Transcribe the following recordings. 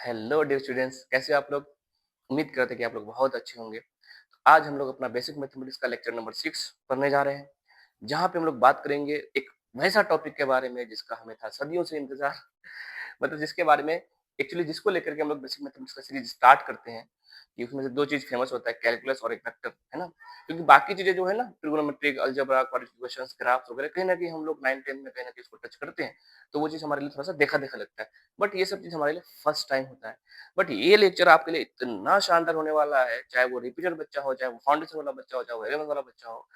Hello dear students, कैसे हो आप लोग? उम्मीद करते हैं कि आप लोग बहुत अच्छे होंगे। आज हम लोग अपना बेसिक मैथमेटिक्स का लेक्चर नंबर 6 पढ़ने जा रहे हैं, जहाँ पे हम लोग बात करेंगे एक वैसा टॉपिक के बारे में जिसका हमें था सदियों से इंतजार। मतलब जिसके बारे में एक्चुअली जिसको लेकर के हम लोग बेसिक मैथमेटिक्स का सीरीज स्टार्ट करते हैं कि उसमें से 2 चीज़ फेमस होता है, कैलकुलस और एक वेक्टर, है ना? क्योंकि बाकी चीज़ें जो है ना trigonometric, algebra, quadratic equations, graphs वगैरह कहीं न कहीं हम लोग 9th-10th में कहीं न कहीं इसको टच करते हैं, तो वो चीज़ हमारे लिए थोड़ा-सा देखा-देखा लगता है। बट ये सब चीज़ हमारे लिए फर्स्ट टाइम होता है। बट ये लेक्चर आपके लिए इतना शानदार होने वाला है, चाहे वो रिपीटर बच्चा हो, चाहे वो फाउंडेशन वाला बच्चा हो, चाहे वो 11th वाला बच्चा हो,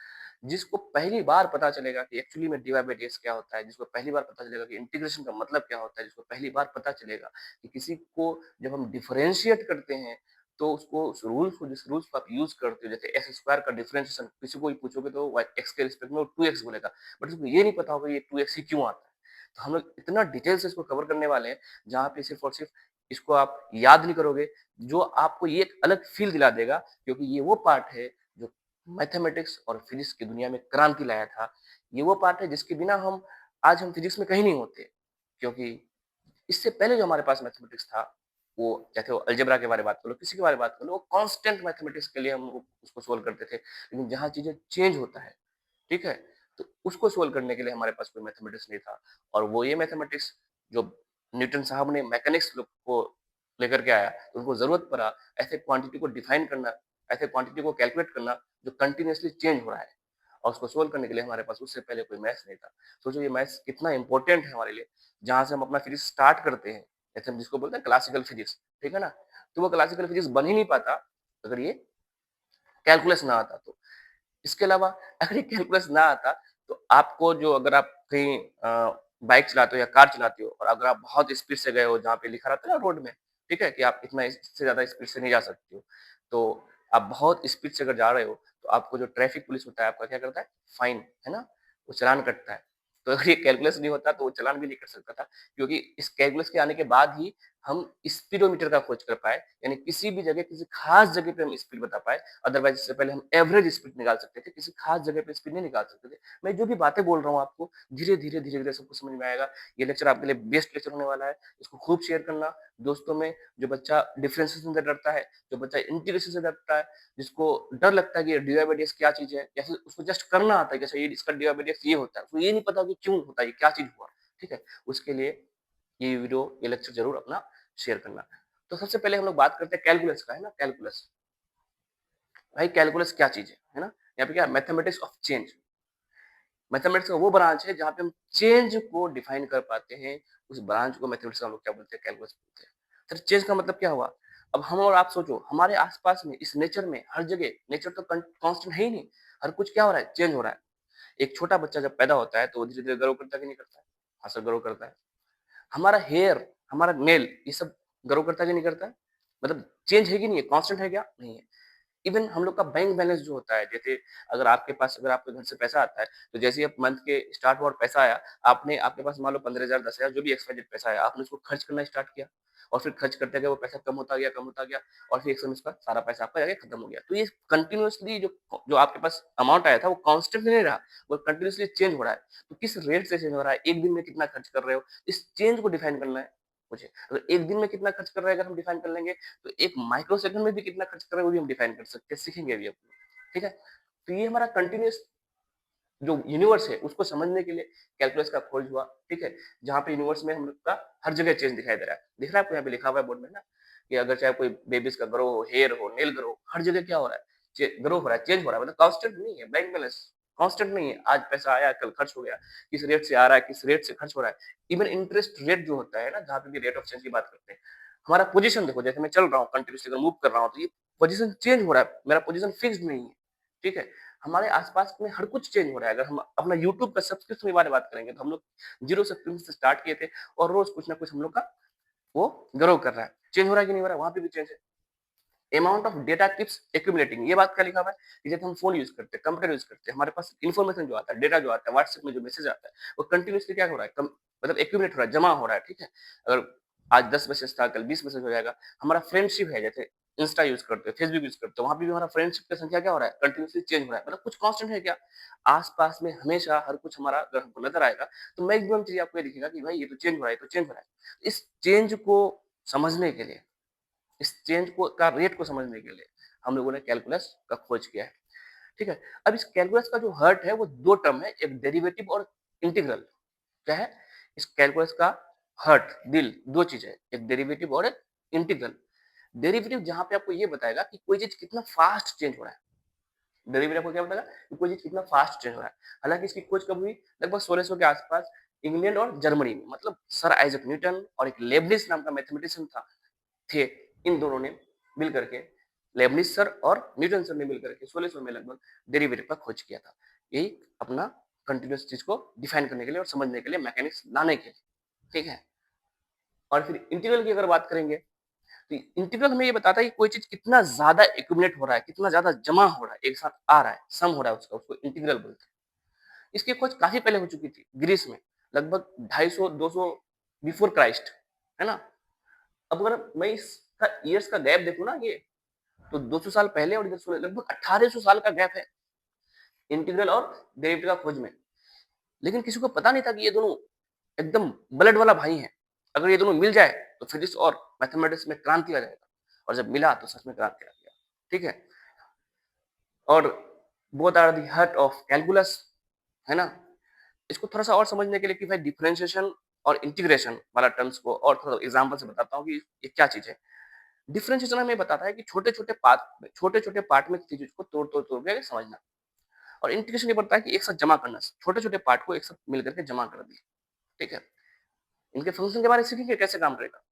जिसको पहली बार पता चलेगा कि एक्चुअली में D by by D X क्या होता है, जिसको पहली बार पता चलेगा कि इंटीग्रेशन का मतलब क्या होता है, जिसको पहली बार पता चलेगा कि किसी को जब हम डिफरेंशिएट करते हैं तो उसको उस रूल्स को जिस रूल्स को आप यूज करते हो, जैसे एक्स स्क्वायर का डिफरेंशिएशन किसी को भी पूछोगे तो एक्स के रिस्पेक्ट में वो 2x बोलेगा, बट उसको ये नहीं पता होगा ये 2x ही क्यों आता है। तो हम लोग इतना डिटेल से इसको कवर करने वाले हैं, जहाँ पे सिर्फ और सिर्फ इसको आप याद नहीं करोगे, जो आपको ये एक अलग फील दिला देगा, क्योंकि ये वो पार्ट है जो मैथमेटिक्स और फिजिक्स की दुनिया में क्रांति लाया था। ये वो पार्ट है जिसके बिना हम आज हम फिजिक्स में कहीं नहीं होते, क्योंकि इससे पहले जो हमारे पास मैथमेटिक्स था, वो चाहे वो अलजेब्रा के बारे में बात कर लो, किसी के बारे में बात कर लो, वो कांस्टेंट मैथमेटिक्स के लिए हम उसको सोल्व करते थे। लेकिन जहाँ चीज़ें चेंज होता है, ठीक है? तो उसको सोल्व करने के लिए हमारे पास कोई मैथमेटिक्स नहीं था, और वो ये मैथमेटिक्स जो न्यूटन साहब ने मैकेनिक्स को लेकर के आया, तो उनको ज़रूरत पड़ा ऐसे क्वांटिटी को डिफाइन करना, ऐसे क्वांटिटी को कैलकुलेट करना जो कंटीन्यूअसली चेंज हो रहा है, और उसको सोल्व करने के लिए हमारे पास उससे पहले कोई मैथ्स नहीं था। सोचो ये मैथ्स कितना इंपॉर्टेंट है हमारे लिए, जहाँ से हम अपना फिजिक्स स्टार्ट करते हैं, जैसे हम जिसको बोलते हैं क्लासिकल फिजिक्स, ठीक है ना? तो वो क्लासिकल फिजिक्स बन ही नहीं पाता अगर ये कैलकुलस ना आता तो। इसके अलावा अगर ये कैलकुलस ना आता, तो आपको जो अगर आप कहीं बाइक चलाते हो या कार चलाते हो और अगर आप बहुत स्पीड से गए हो जहाँ पे लिखा रहता है ना रोड में, ठीक है? कि आप इतना इससे ज़्यादा स्पीड से नहीं जा सकते हो। तो आप बहुत स्पीड से अगर जा रहे हो, तो आपको जो ट्रैफिक पुलिस होता है आपका क्या करता है? फाइन, है ना? वो चालान कटता है। तो अगर ये कैलकुलस नहीं होता तो वो चालान भी नहीं कट सकता था, क्योंकि इस कैलकुलस के आने के बाद ही हम स्पीडोमीटर का खोज कर पाए, यानी किसी भी जगह किसी खास जगह पे हम स्पीड बता पाए। अदरवाइज इससे पहले हम एवरेज स्पीड निकाल सकते थे, किसी खास जगह पे स्पीड नहीं निकाल सकते थे। मैं जो भी बातें बोल रहा हूँ आपको धीरे-धीरे सबको समझ में आएगा। ये लेक्चर आपके लिए बेस्ट लेक्चर होने वाला है। इसको खूब शेयर करना दोस्तों में। जो बच्चा डिफरेंशिएशन से डरता है, जो बच्चा इंटीग्रेशन से डरता है, जिसको डर लगता है कि D Y by D X क्या चीज़ है, या फिर उसको जस्ट करना आता है कि अच्छा ये इसका D Y by D X ये होता है। उसको ये नहीं पता कि क्यों होता है, ये क्या चीज़ हुआ, ठीक है? उसके लिए ये वीडियो, ये लेक्चर ज़रूर अपना शेयर करना। तो सबसे पहले हम लोग बात करते हैं कैलकुलस का, है ना? कैलकुलस। भाई कैलकुलस क्या चीज़ है ना? यहाँ पे क्या है? Mathematics of change. मैथमेटिक्स का वो ब्रांच है जहाँ पे हम चेंज को डिफाइन कर पाते हैं। उस ब्रांच को मैथमेटिक्स का हम लोग क्या बोलते हैं? कैलकुलस बोलते हैं। सर चेंज का मतलब क्या हुआ? अब हम और आप सोचो, हमारे आस-पास में इस नेचर में हर जगह नेचर तो कांस्टेंट है ही नहीं। हर कुछ क्या हो रहा है? चेंज हो रहा है। एक छोटा बच्चा जब पैदा होता है तो वो धीरे-धीरे ग्रो करता है कि नहीं करता है? हाँ सर, ग्रो करता है। हमारा हेयर, हमारा नेल, ये सब ग्रो करता है कि नहीं करता है? मतलब चेंज है कि नहीं है? कांस्टेंट है क्या? नहीं है। इवन हम लोग का बैंक बैलेंस जो होता है, जैसे अगर आपके पास, अगर आपके घर से पैसा आता है, तो जैसे ही आप मंथ के स्टार्ट हुआ और पैसा आया, आपने आपके पास मान लो 15,000 10,000 जो भी एक्सवाइजेड पैसा आया, आपने उसको खर्च करना स्टार्ट किया, और फिर खर्च करते गए वो पैसा कम होता गया, और फिर एक समय उसका सारा पैसा आपका जाके खत्म हो गया। तो ये कंटिन्यूअसली जो जो आपके पास अमाउंट आया था वो कांस्टेंट नहीं रहा, वो कंटिन्यूअसली चेंज हो रहा है। तो किस रेट से चेंज हो रहा है, एक दिन में कितना खर्च कर रहे हो, इस चेंज को डिफाइन करना है मुझे। अगर एक दिन में कितना खर्च कर रहे हैं अगर हम डिफाइन कर लेंगे, तो एक माइक्रो सेकंड में भी कितना खर्च कर रहे हैं वो भी हम डिफाइन कर सकते हैं, सीखेंगे अभी अपने, ठीक है? तो ये हमारा कंटिन्यूअस जो यूनिवर्स है उसको समझने के लिए कैलकुलस का खोज हुआ, ठीक है? जहाँ पे यूनिवर्स में हम लोग का हर जगह चेंज दिखाई दे रहा है। दिख रहा है आपको? यहाँ पे लिखा हुआ है बोर्ड में ना, कि अगर चाहे कोई बेबीज का ग्रो हो, हेयर हो, नेल ग्रो, हर जगह क्या हो रहा है? ग्रो हो रहा है, चेंज हो रहा है, मतलब कांस्टेंट नहीं है। बैंक बैलेंस कांस्टेंट नहीं है, आज पैसा आया कल खर्च हो गया, किस रेट से आ रहा है, किस रेट से खर्च हो रहा है। इवन इंटरेस्ट रेट जो होता है ना, जहाँ पे भी रेट ऑफ चेंज की बात करते हैं, हमारा पोजीशन देखो, जैसे मैं चल रहा हूँ कंटिन्यूसली अगर मूव कर रहा हूँ, तो ये पोजीशन चेंज हो रहा है, मेरा पोजीशन फिक्स्ड नहीं है, ठीक है? हमारे आसपास में हर कुछ चेंज हो रहा है। अगर हम अपना यूट्यूब का सब्सक्रिप्शन के बारे में बात करेंगे, तो हम लोग जीरो सब्सक्रिप्शन से स्टार्ट किए थे, और रोज कुछ ना कुछ हम लोग का वो ग्रो कर रहा है। चेंज हो रहा है कि नहीं हो रहा है? वहां पे भी चेंज है। Amount of data keeps accumulating, ये बात क्या लिखा हुआ है कि जब हम फोन यूज करते हैं, कंप्यूटर यूज करते हैं, हमारे पास इन्फॉर्मेशन जो आता है, डेटा जो आता है, व्हाट्सएप में जो मैसेज आता है, वो कंटिन्यूसली क्या हो रहा है? मतलब एक्यूमुलेट हो रहा है, जमा हो रहा है, ठीक है? अगर आज 10 मैसेज था, कल 20 मैसेज हो जाएगा। हमारा फ्रेंडशिप है, जैसे इंस्टा यूज करते हैं, फेसबुक यूज करते हैं, वहां पे भी हमारा फ्रेंडशिप की संख्या क्या हो रहा है? कंटिन्यूसली चेंज हो रहा है। मतलब कुछ कांस्टेंट है क्या? आसपास में हमेशा हर कुछ हमारा अगर हमको नजर आएगा, तो मैक्सिमम चीज आपको ये दिखेगा कि भाई ये तो चेंज हो रहा है, ये तो चेंज हो रहा है। इस चेंज को समझने के लिए, इस चेंज को का रेट को समझने के लिए हम लोगों ने कैलकुलस का खोज किया है। ठीक है? अब इस कैलकुलस का जो हर्ट है वो 2 टर्म है, एक डेरिवेटिव और इंटीग्रल। क्या है? इस कैलकुलस का हर्ट, दिल 2 चीज़ है, एक डेरिवेटिव और एक इंटीग्रल। डेरिवेटिव जहाँ पे आपको ये बताएगा कि कोई चीज़ कितना फास्ट चेंज हो रहा है। डेरिवेटिव आपको क्या बताएगा कि कोई चीज़ कितना फास्ट चेंज हो रहा है। हालाँकि इसकी खोज कब हुई? लगभग 1600 के आसपास इंग्लैंड और जर्मनी में। मतलब सर आइजैक न्यूटन और एक लेबनिज़ नाम का मैथमेटिशियन थे, इन दोनों ने मिल करके, लेबनिज़ सर और न्यूटन सर ने मिल करके 1600 में लगभग डेरिवेटिव का खोज किया था। यही अपना कंटीन्यूअस चीज़ को डिफाइन करने के लिए और समझने के लिए, मैकेनिक्स लाने के लिए। ठीक है? और फिर इंटीग्रल की अगर बात करेंगे, तो इंटीग्रल हमें ये बताता है कि कोई चीज़ कितना ज़्यादा एक्यूमुलेट हो रहा है, कितना ज़्यादा जमा हो रहा है, एक साथ आ रहा है, सम हो रहा है उसका, उसको इंटीग्रल बोलते हैं। इसकी खोज काफ़ी पहले हो चुकी थी, ग्रीस में, लगभग 250 बिफोर क्राइस्ट, है ना? अब अगर मैं इसका ईयर्स का गैप देखूँ ना ये, तो 200 साल पहले और इधर लगभग 1800 साल का गैप है इंटीग्रल और डेरिवेटिव का खोज में। लेकिन किसी को पता नहीं था कि ये दोनों एकदम ब्लड वाला भाई हैं। अगर ये दोनों मिल जाए तो फिजिक्स और मैथमेटिक्स में क्रांति आ जाएगा, और जब मिला तो सच में क्रांति आ गया। ठीक है? और both are the heart of calculus, है ना? इसको थोड़ा-सा और समझने के लिए कि भाई डिफरेंशिएशन और इंटीग्रेशन वाला टर्म्स को और थोड़ा एग्जांपल से बताता हूँ कि ये क्या चीज़ है। डिफरेंशिएशन हमें बताता है कि छोटे-छोटे पार्ट में किसी चीज़ को तोड़-तोड़ के समझना। और इंटीग्रेशन ये बताता है कि एक साथ जमा करना, छोटे-छोटे पार्ट को एक साथ मिल करके जमा कर दिए। ठीक है? इनके फंक्शन के बारे में सीखेंगे कैसे काम करेगा।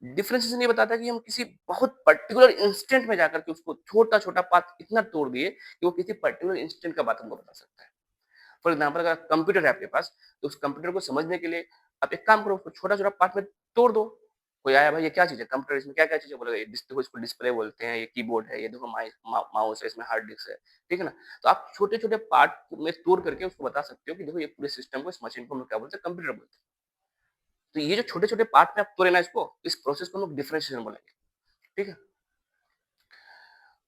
डिफरेंशिएशन ये बताता है कि हम किसी बहुत पर्टिकुलर इंस्टेंट में जाकर के उसको छोटा-छोटा पार्ट इतना तोड़ दिए कि वो किसी पर्टिकुलर इंस्टेंट का बात हमको बता सकता है। फॉर एग्जांपल अगर कंप्यूटर है आपके पास, तो उस कंप्यूटर को समझने के लिए आप एक काम करो, उसको छोटा-छोटा पार्ट में तोड़ दो। कोई आया, भाई ये क्या चीज़ है? कंप्यूटर, इसमें क्या-क्या चीज़ है? बोलेगा ये डिस्प्ले, इसको डिस्प्ले बोलते हैं, ये कीबोर्ड है, ये देखो माउस है, इसमें हार्ड डिस्क है। ठीक है ना? तो आप छोटे-छोटे पार्ट में तोड़ करके उसको बता सकते हो कि देखो ये पूरे सिस्टम को, इस मशीन को हम लोग क्या बोलते हैं? कंप्यूटर बोलते हैं। तो ये जो छोटे-छोटे पार्ट में आप तोड़े ना इसको, इस प्रोसेस को हम लोग डिफरेंशिएशन बोलेंगे। ठीक है?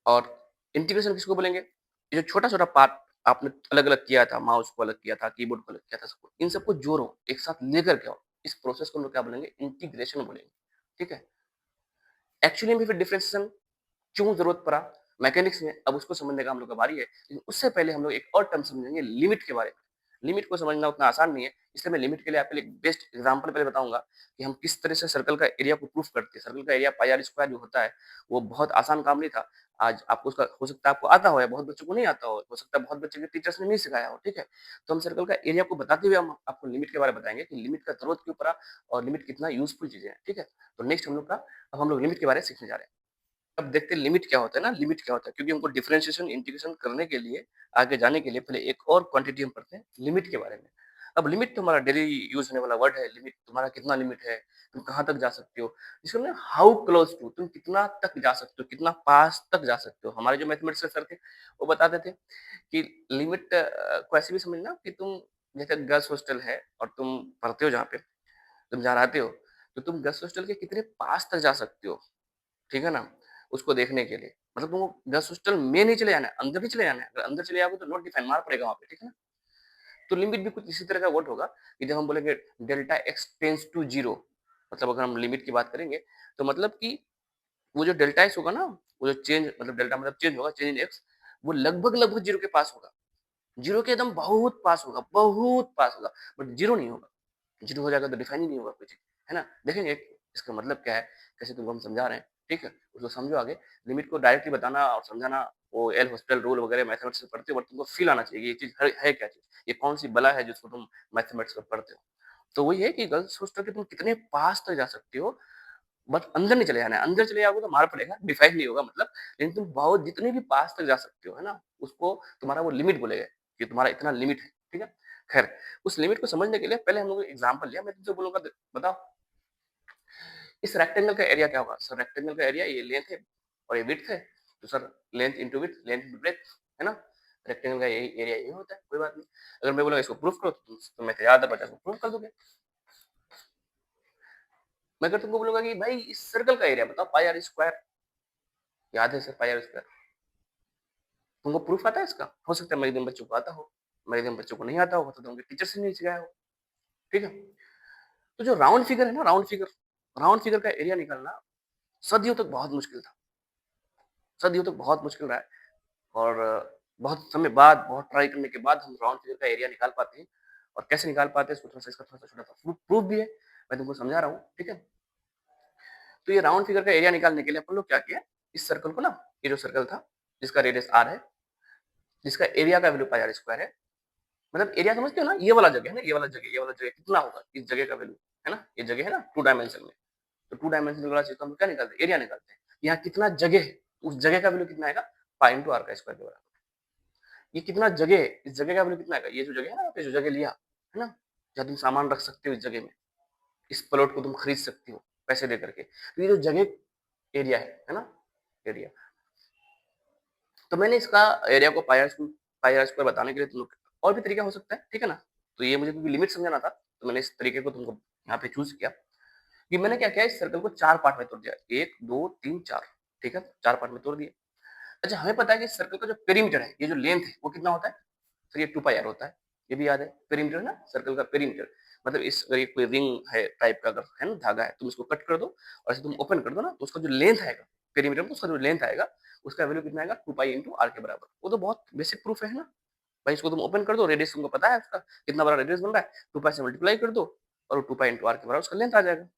और इंटीग्रेशन किसको बोलेंगे? ये जो छोटा-छोटा पार्ट आपने अलग-अलग किया था, माउस को अलग किया था, कीबोर्ड को अलग किया था, सबको, इन सबको जोड़ो, एक साथ लेकर के आओ। इस प्रोसेस को हम लोग क्या बोलेंगे? इंटीग्रेशन बोलेंगे। ठीक है? एक्चुअली में फिर डिफरेंशिएशन क्यों ज़रूरत पड़ा मैकेनिक्स में, अब उसको समझने का हम लोग का बारी है। लेकिन उससे पहले हम लोग एक और टर्म समझेंगे, लिमिट के बारे में। लिमिट को समझना उतना आसान नहीं है, इसलिए मैं लिमिट के लिए आपके लिए एक बेस्ट एग्जांपल पहले बताऊँगा कि हम किस तरह से सर्कल का एरिया को प्रूफ करते हैं। सर्कल का एरिया पाई आर स्क्वायर जो होता है, वो बहुत आसान काम नहीं था। आज आपको उसका हो सकता है आपको आता हो, या बहुत बच्चों को नहीं आता हो सकता है बहुत बच्चे के टीचर्स ने नहीं सिखाया हो, ठीक है? तो हम सर्कल का एरिया को बताते हुए हम आपको लिमिट के बारे में बताएँगे कि लिमिट का ज़रूरत क्यों पड़ा और लिमिट कितना यूज़फुल चीज़ें हैं, ठीक है? तो नेक्स्ट हम लोग का, अब हम लोग लिमिट के बारे में सीखने जा रहे हैं। अब देखते हैं लिमिट क्या होता है ना, लिमिट क्या होता है, क्योंकि हमको डिफरेंशिएशन इंटीग्रेशन करने के लिए, आगे जाने के लिए पहले एक और क्वांटिटी हम पढ़ते हैं लिमिट के बारे में। अब लिमिट तो हमारा डेली यूज होने वाला वर्ड है। लिमिट, तुम्हारा कितना लिमिट है, तुम कहाँ तक जा सकते हो, जिसको हमने हाउ क्लोज टू, तुम कितना तक जा सकते हो, कितना पास तक जा सकते हो। हमारे जो मैथमेटिक्स के सर थे वो बताते थे कि लिमिट को ऐसे भी समझना कि तुम जैसे गर्ल्स हॉस्टल है और तुम पढ़ते हो, जहाँ पे तुम जहाँ रहते हो, तो तुम गर्ल्स हॉस्टल के कितने पास तक जा सकते हो, ठीक है ना? उसको देखने के लिए। मतलब तुमको गर्ल्स हॉस्टल में नहीं चले जाना है, अंदर नहीं चले जाना है। अगर अंदर चले जाओगे तो नॉट डिफाइन मार पड़ेगा वहाँ पे, ठीक है ना? तो लिमिट भी कुछ इसी तरह का वर्ड होगा कि जब हम बोलेंगे डेल्टा एक्स टेंड्स टू 0, मतलब अगर हम लिमिट की बात करेंगे, तो मतलब कि वो जो डेल्टा एक्स होगा ना, वो जो चेंज, मतलब डेल्टा मतलब चेंज होगा, चेंज इन एक्स, वो लगभग-लगभग 0 के पास होगा। 0 के एकदम बहुत पास होगा, बहुत पास होगा, बट 0 नहीं होगा। 0 हो जाएगा तो डिफाइन ही नहीं होगा कुछ, है ना? देखेंगे इसका मतलब क्या है, कैसे तुमको हम समझा रहे हैं, ठीक है? उसको समझो आगे। लिमिट को डायरेक्टली बताना और समझाना, वो एल हॉस्पिटल रूल वगैरह मैथमेटिक्स में पढ़ते हो, बट तुमको फील आना चाहिए कि ये चीज़ है क्या चीज़? ये कौन-सी बला है जिसको तुम मैथमेटिक्स में पढ़ते हो? तो वही है कि गर्ल्स हॉस्टल के तुम कितने पास तक जा सकते हो, बट अंदर नहीं चले जाना है। अंदर चले जाओगे तो मार पड़ेगा, डिफाइन नहीं होगा मतलब। लेकिन तुम बहुत जितने भी पास तक जा सकते हो, है ना? उसको तुम्हारा वो लिमिट बोलेगा कि तुम्हारा इतना लिमिट है, ठीक है? खैर, उस लिमिट को समझने के लिए पहले हम लोग एग्जांपल लिया। मैं तुमसे बोलूँगा, बताओ इस रेक्टेंगल का एरिया क्या होगा? सर रेक्टेंगल का एरिया ये लेंथ है और ये विड्थ है। तो sir length into width, length into breadth, है ना? रेक्टेंगल का यही एरिया यही होता है, कोई बात नहीं। अगर मैं बोलूँगा इसको प्रूफ करो तो मैं ज़्यादा बचा इसको प्रूफ कर दोगे। मैं अगर तुमको बोलूँगा कि भाई इस सर्कल का एरिया बताओ, पाई आर स्क्वायर, याद है सर पाई आर स्क्वायर? तुमको प्रूफ आता है इसका? हो सकता है मेरे बच्चों को आता हो, मेरे बच्चों को नहीं आता हो, तो उनके टीचर से नहीं सिखाया हो, ठीक है? तो जो राउंड फिगर है ना, राउंड फिगर, राउंड फिगर का एरिया निकालना सदियों तक बहुत मुश्किल था, सदियों तक बहुत मुश्किल रहा है और बहुत समय बाद, बहुत ट्राई करने के बाद हम राउंड फिगर का एरिया निकाल पाते हैं और कैसे निकाल पाते हैं इसको थोड़ा-सा इसका थोड़ा-सा छोटा-सा प्रूफ भी है, मैं तुमको समझा रहा हूँ, ठीक है? तो ये राउंड फिगर का एरिया निकालने के लिए अपन लोग क्या किया, इस सर्कल को ना, ये जो सर्कल था, जिसका रेडियस r है, जिसका एरिया का वैल्यू पाई r स्क्वायर है, मतलब एरिया समझते हो ना, ये वाला जगह है ना, ये वाला जगह कितना होगा, इस जगह का वैल्यू, है ना? ये जगह है ना 2 डायमेंशन में, तो 2 डायमेंशन वाला चीज़ को हम क्या निकालते हैं, एरिया निकालते हैं। यहाँ कितना जगह है, उस जगह का वैल्यू कितना आएगा, पाई इंटू r का स्क्वायर के बराबर। ये कितना जगह है, इस जगह का वैल्यू कितना आएगा, ये जो जगह है ना, आपने जो जगह लिया, है ना? जहाँ तुम सामान रख सकते हो इस जगह में, इस प्लॉट को तुम खरीद सकते हो पैसे दे करके। तो ये जो जगह एरिया है ना? एरिया। तो मैंने इसका एरिया को पाई आर स्क्वायर बताने के लिए तुम लोग और भी तरीका हो सकता है, ठीक है ना? तो ये मुझे क्योंकि लिमिट समझाना था, तो मैंने इस तरीके को तुमको यहाँ पे चूज़ किया कि मैंने क्या किया, इस सर्कल को 4 पार्ट में तोड़ दिया। 1, 2, 3, 4 ठीक है? 4 पार्ट में तोड़ दिए। अच्छा, हमें पता है कि इस सर्कल का जो पेरीमीटर है, ये जो लेंथ है, वो कितना होता है? तो ये 2 पाई आर होता है। ये भी याद है, पेरीमीटर ना, सर्कल का पेरीमीटर। मतलब इस अगर ये कोई रिंग है टाइप का, अगर है ना धागा है, तुम इसको कट कर दो और ऐसे तुम ओपन कर दो ना, तो उसका जो लेंथ आएगा पेरीमीटर में, उसका जो लेंथ आएगा, उसका वैल्यू कितना आएगा, 2 पाई इंटू आर के बराबर। वो तो बहुत बेसिक प्रूफ है ना भाई। इसको तुम ओपन कर दो, रेडियस तुमको पता है उसका कितना बड़ा रेडियस बन रहा है, 2 पाई से मल्टीप्लाई कर दो और वो 2 पाई इंटू आर के बराबर उसका लेंथ आ जाएगा।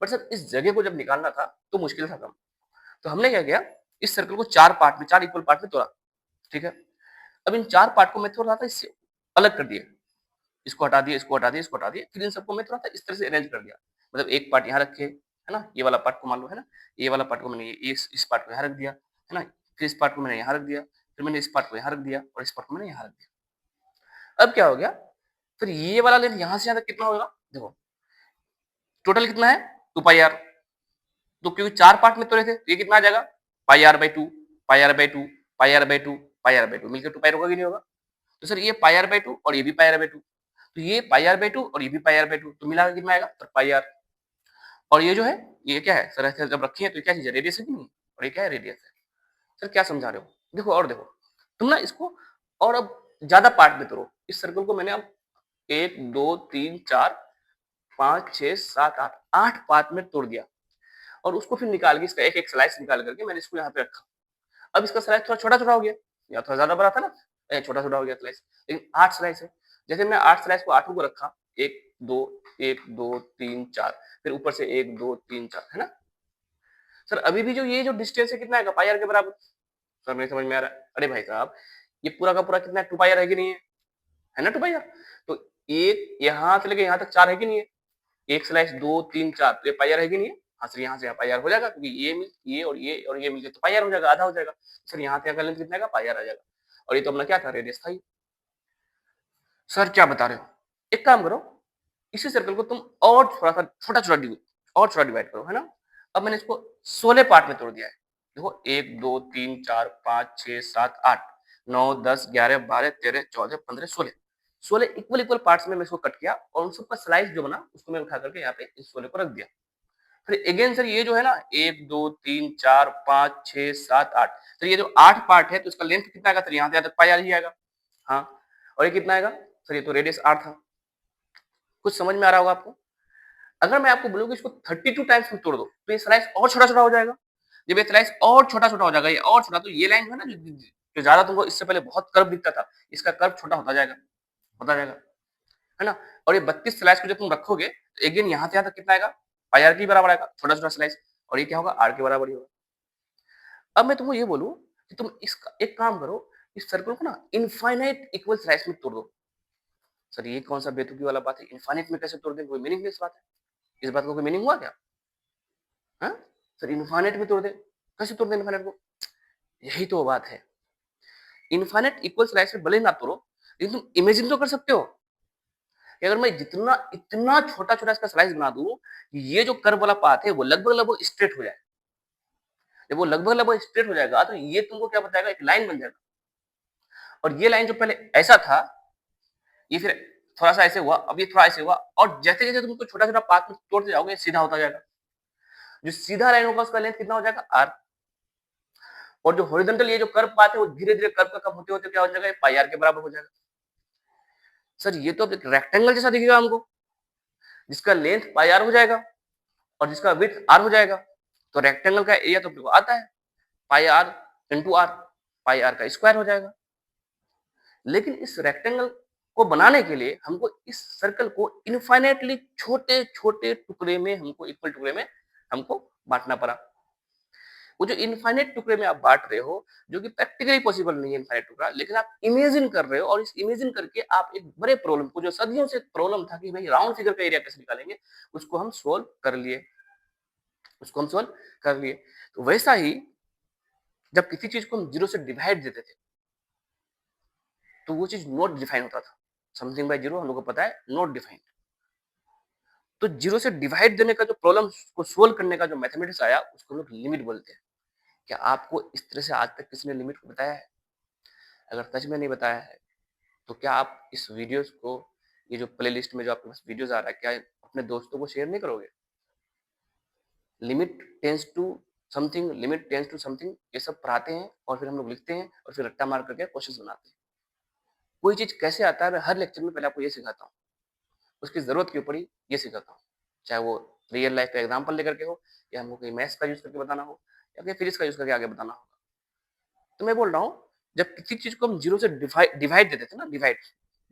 बट सर इस जगह को जब निकालना था तो मुश्किल था कम। तो हमने क्या किया, इस सर्कल को 4 पार्ट में, 4 इक्वल पार्ट में तोड़ा, ठीक है? अब इन 4 पार्ट को मैं थोड़ा सा इससे अलग कर दिया। इसको हटा दिया, इसको हटा दिया, इसको हटा दिया, फिर इन सबको मैं थोड़ा सा इस तरह से अरेंज कर दिया। मतलब एक पार्ट यहाँ रखे, है ना? ये वाला पार्ट को मान लो, है ना? ये वाला पार्ट को मैंने इस पार्ट को यहाँ रख दिया, है ना? फिर इस पार्ट को मैंने यहाँ रख दिया, फिर मैंने इस पार्ट को यहाँ रख दिया और इस पार्ट को मैंने यहाँ रख दिया। अब क्या हो गया, फिर ये वाला लेंथ यहाँ से यहाँ तक कितना होगा? देखो, टोटल कितना है? 2 पाई आर। तो क्योंकि 4 पार्ट में तोड़े थे, तो ये कितना आ जाएगा? Pi r by 2, pi r by 2, pi r by 2, pi r by 2 मिलकर 2 पाई होगा कि नहीं होगा? तो सर ये पाई आर बाई 2 और ये भी पाई आर बाई 2, तो ये पाई आर बाई 2 और ये भी पाई आर बाई 2, तो मिलाकर कितना आएगा? Sir pi R. और ये जो है, ये क्या है सर, ऐसे जब रखी है तो क्या चीज है, रेडियस है कि नहीं? और ये क्या है, रेडियस है। सर क्या समझा रहे हो? देखो और देखो, तुम ना इसको और अब ज्यादा पार्ट में तोड़ो। इस सर्कल को मैंने अब 1, 2, 3, 4, 5, 6, 7, 8, 8 पार्ट में तोड़ दिया और उसको फिर निकाल के इसका एक एक स्लाइस निकाल करके मैंने इसको यहाँ पे रखा। अब इसका स्लाइस थोड़ा छोटा छोटा हो गया, या थोड़ा ज्यादा बड़ा था ना, छोटा छोटा हो गया स्लाइस, लेकिन 8 स्लाइस है। जैसे मैंने 8 स्लाइस को 8 को रखा, 1, 2, 1, 2, 3, 4, फिर ऊपर से 1, 2, 3, 4, है ना? सर अभी भी जो ये जो डिस्टेंस है कितना है, पाई आर के बराबर। सर नहीं समझ में आ रहा है? अरे भाई साहब, ये पूरा का पूरा कितना है, 2 पाई आर है कि नहीं है? है ना 2 पाई आर? तो एक यहाँ से लेके यहाँ तक 4 है कि नहीं है? एक स्लाइस 2, 3, 4, तो ये पाई आर है कि नहीं है? हाँ सर, यहाँ से यहाँ पाई आर हो जाएगा, क्योंकि ये और ये मिलके तो पाई आर हो जाएगा, आधा हो जाएगा। सर यहाँ से यहाँ का लेंथ कितना आएगा, पाई आर आ जाएगा। और ये तो अपना क्या था, रेडियस था ही। सर क्या बता रहे हो? एक काम करो, इसी सर्कल को तुम और थोड़ा सा छोटा डिवाइड करो, है ना? अब मैंने इसको 16 पार्ट में तोड़ दिया है। देखो 1, 2, 3, 4, 5, 6, 7, 8, 9, 10, 11, 12, 13, 14, 15, 16, 16 इक्वल इक्वल पार्ट्स में मैं इसको कट किया और उन सबका स्लाइस जो बना उसको मैं उठा करके यहाँ पे इस 16 को रख दिया। फिर अगेन सर ये जो है ना, 1, 2, 3, 4, 5, 6, 7, 8, सर ये जो 8 पार्ट है तो इसका लेंथ कितना आएगा? सर यहाँ से यहाँ तक पाई आर ही आएगा। हाँ, और ये कितना आएगा? सर ये तो रेडियस r था। कुछ समझ में आ रहा होगा आपको? अगर मैं आपको बोलूँ कि इसको 32 टाइम्स में तोड़ दो तो ये स्लाइस और छोटा-छोटा हो जाएगा। जब ये स्लाइस और छोटा-छोटा हो जाएगा, ये और छोटा, तो ये लाइन जो है ना, जो ज़्यादा तुमको इससे पहले बहुत कर्व दिखता था, इसका कर्व छोटा होता जाएगा, है ना? और ये 32 स्लाइस को जब तुम रखोगे तो अगेन यहाँ से यहाँ तक कितना आएगा? पाई आर के बराबर आएगा, छोटा-छोटा स्लाइस, और ये क्या होगा? r के बराबर ही होगा। अब मैं तुमको ये बोलूँ कि तुम इसका एक काम करो, इस सर्कल को ना इनफाइनाइट इक्वल स्लाइस में तोड़ दो। सर ये कौन सा बेतुकी वाला बात है? इनफाइनाइट में कैसे तोड़ दें? कोई मीनिंगलेस बात है। इस बात का कोई मीनिंग हुआ क्या? हाँ? सर इनफाइनाइट में तोड़ दे, कैसे तोड़ दे इनफाइनाइट को? यही तो बात है। इनफाइनाइट इक्वल स्लाइस में भले ना तोड़ो, लेकिन तुम इमेजिन तो कर सकते हो कि अगर मैं जितना इतना छोटा छोटा इसका स्लाइस बना दूं, ये जो कर्व वाला पाथ है वो लगभग लगभग स्ट्रेट हो जाए। जब वो लगभग लगभग स्ट्रेट हो जाएगा तो ये तुमको क्या बताएगा, एक लाइन बन जाएगा। और ये लाइन जो पहले ऐसा था, ये फिर थोड़ा सा ऐसे हुआ, अब ये थोड़ा ऐसे हुआ, और जैसे जैसे तुम उसको छोटा छोटा पाथ में तोड़ते जाओगे सीधा होता जाएगा। जो सीधा लाइन होगा उसका लेंथ कितना हो जाएगा, r। और जो हॉरिजॉन्टल ये जो कर्व पाथ है वो धीरे धीरे कर्व का कम होते होते क्या हो जाएगा, पाई आर के बराबर हो जाएगा। सर ये तो अब एक रेक्टेंगल जैसा दिखेगा हमको, जिसका लेंथ पाई आर हो जाएगा। और जिसका विड्थ r हो जाएगा, तो रेक्टेंगल का एरिया तो अपने को आता है पाई r इंटू r, पाई r का स्क्वायर हो जाएगा। लेकिन इस रेक्टेंगल को बनाने के लिए हमको इस सर्कल को इनफाइनाइटली छोटे छोटे टुकड़े में, हमको इक्वल टुकड़े में हमको बांटना पड़ा। वो जो इनफाइनाइट टुकड़े में आप बांट रहे हो, जो कि प्रैक्टिकली पॉसिबल नहीं है इनफाइनाइट टुकड़ा, लेकिन आप इमेजिन कर रहे हो, और इस इमेजिन करके आप एक बड़े प्रॉब्लम को, जो सदियों से प्रॉब्लम था कि भाई राउंड फिगर का एरिया कैसे निकालेंगे, उसको हम सोल्व कर लिए, उसको हम सोल्व कर लिए। तो वैसा ही जब किसी चीज को हम जीरो से डिवाइड देते थे, तो वो चीज नॉट डिफाइन होता था। समथिंग बाय जीरो हम लोग को पता है नॉट डिफाइंड। तो जीरो से डिवाइड देने का जो प्रॉब्लम को सोल्व करने का जो मैथमेटिक्स आया, उसको हम लोग लिमिट बोलते हैं। क्या आपको इस तरह से आज तक किसी ने लिमिट को बताया है? अगर सच में नहीं बताया है, तो क्या आप इस वीडियोस को, ये जो प्लेलिस्ट में जो आपके पास वीडियोस आ रहा है, क्या अपने दोस्तों को शेयर नहीं करोगे? Limit tends to something, limit tends to something, ये सब पढ़ाते हैं और फिर हम लोग लिखते हैं और फिर रट्टा मार करके क्वेश्चन बनाते हैं। कोई चीज कैसे आता है, मैं हर लेक्चर में पहले आपको ये सिखाता हूँ, उसकी जरूरत क्यों पड़ी ये सिखाता हूँ। चाहे वो रियल लाइफ का एग्जाम्पल लेकर के हो, या हमको कहीं मैथ्स का यूज करके बताना हो, या फिर फिजिक्स का यूज करके आगे बताना हो। तो मैं बोल रहा हूँ, जब किसी चीज को हम जीरो से डिवाइड दे देते हैं ना, डिवाइड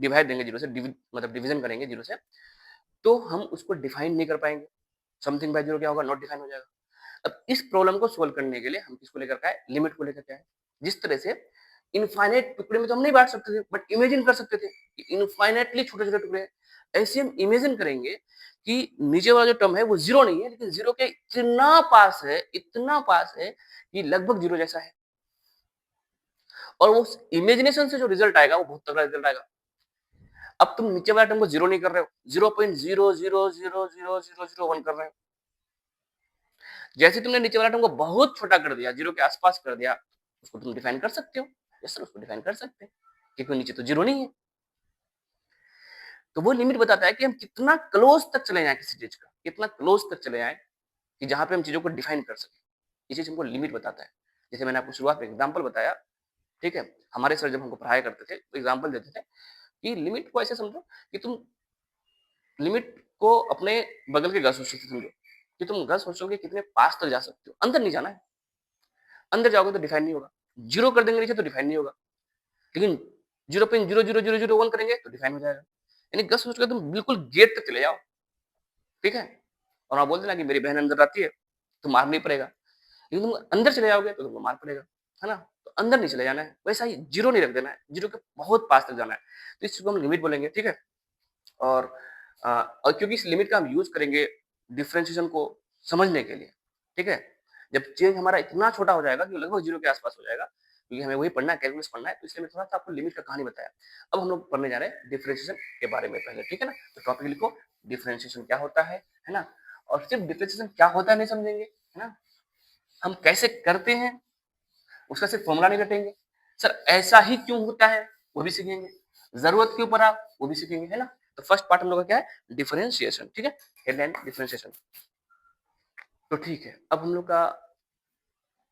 डिवाइड देंगे जीरो से, मतलब डिवीजन करेंगे जीरो से, तो हम उसको डिफाइन नहीं कर पाएंगे। समथिंग बाय जीरो क्या होगा, नॉट डिफाइन हो जाएगा। अब इस प्रॉब्लम को सोल्व करने के लिए हम किसको लेकर के आए, लिमिट को लेकर के आए। जिस तरह से इनफाइनाइट टुकड़े में तो हम नहीं बांट सकते थे, बट इमेजिन कर सकते थे कि इनफाइनाइटली छोटे छोटे टुकड़े हैं। ऐसे हम इमेजिन करेंगे कि नीचे वाला जो टर्म है वो जीरो नहीं है, लेकिन जीरो के इतना पास है, इतना पास है कि लगभग जीरो जैसा है। और उस इमेजिनेशन से जो रिजल्ट आएगा वो बहुत तगड़ा रिजल्ट आएगा। अब तुम नीचे वाले टर्म को जीरो नहीं कर रहे हो, 0.0000001 कर रहे हो। जैसे तुमने नीचे वाला टर्म को बहुत छोटा कर दिया, जीरो के आसपास कर दिया, उसको तुम डिफाइन कर सकते हो। यस सर, उसको डिफाइन कर सकते हैं, क्योंकि नीचे तो जीरो नहीं है। तो वो लिमिट बताता है कि हम कितना क्लोज तक चले जाएं किसी चीज का, कितना क्लोज तक चले जाएं कि जहां पे हम चीजों को डिफाइन कर सके। ये चीज हमको लिमिट बताता है। जैसे मैंने आपको शुरुआत में एग्जाम्पल बताया, ठीक है, हमारे सर जब हमको पढ़ाया करते थे तो एग्जाम्पल देते थे कि लिमिट को ऐसे समझो कि तुम लिमिट को अपने बगल के घर सोच समझो, कि तुम घर सोचोगे कितने पास तक जा सकते हो, अंदर नहीं जाना है। अंदर जाओगे तो डिफाइन नहीं होगा, जीरो कर देंगे नीचे तो डिफाइन नहीं होगा, लेकिन 0.00001 करेंगे तो डिफाइन हो जाएगा। यानी गस सोच कर तुम बिल्कुल गेट तक चले जाओ, ठीक है, और आप बोल देना कि मेरी बहन अंदर आती है तो मार नहीं पड़ेगा, लेकिन तुम अंदर चले जाओगे तो तुमको मार पड़ेगा, है ना। तो अंदर नहीं चले जाना है, वैसा ही जीरो नहीं रख देना है, जीरो के बहुत पास तक जाना है। तो इस चीज को हम लिमिट बोलेंगे, ठीक है। और और क्योंकि इस लिमिट का हम यूज करेंगे डिफरेंशिएशन को समझने के लिए, ठीक है। जब चेंज हमारा इतना छोटा हो जाएगा कि लगभग जीरो के आसपास हो जाएगा, क्योंकि हमें वही पढ़ना है, कैलकुलस पढ़ना है, तो इसलिए मैं थोड़ा सा आपको लिमिट का कहानी बताया। अब हम लोग पढ़ने जा रहे हैं डिफरेंशिएशन के बारे में पहले, ठीक है ना। तो टॉपिक लिखो, डिफरेंशिएशन क्या होता है ना। और सिर्फ डिफरेंशिएशन क्या होता है नहीं समझेंगे, है ना, हम कैसे करते हैं उसका सिर्फ फॉर्मूला नहीं रटेंगे। सर ऐसा ही क्यों होता है वो भी सीखेंगे, जरूरत क्यों पड़ा वो भी सीखेंगे, है ना। तो फर्स्ट पार्ट हम लोग का क्या है, डिफरेंशिएशन, ठीक है, हेडलाइन डिफरेंशिएशन। तो ठीक है, अब हम लोग का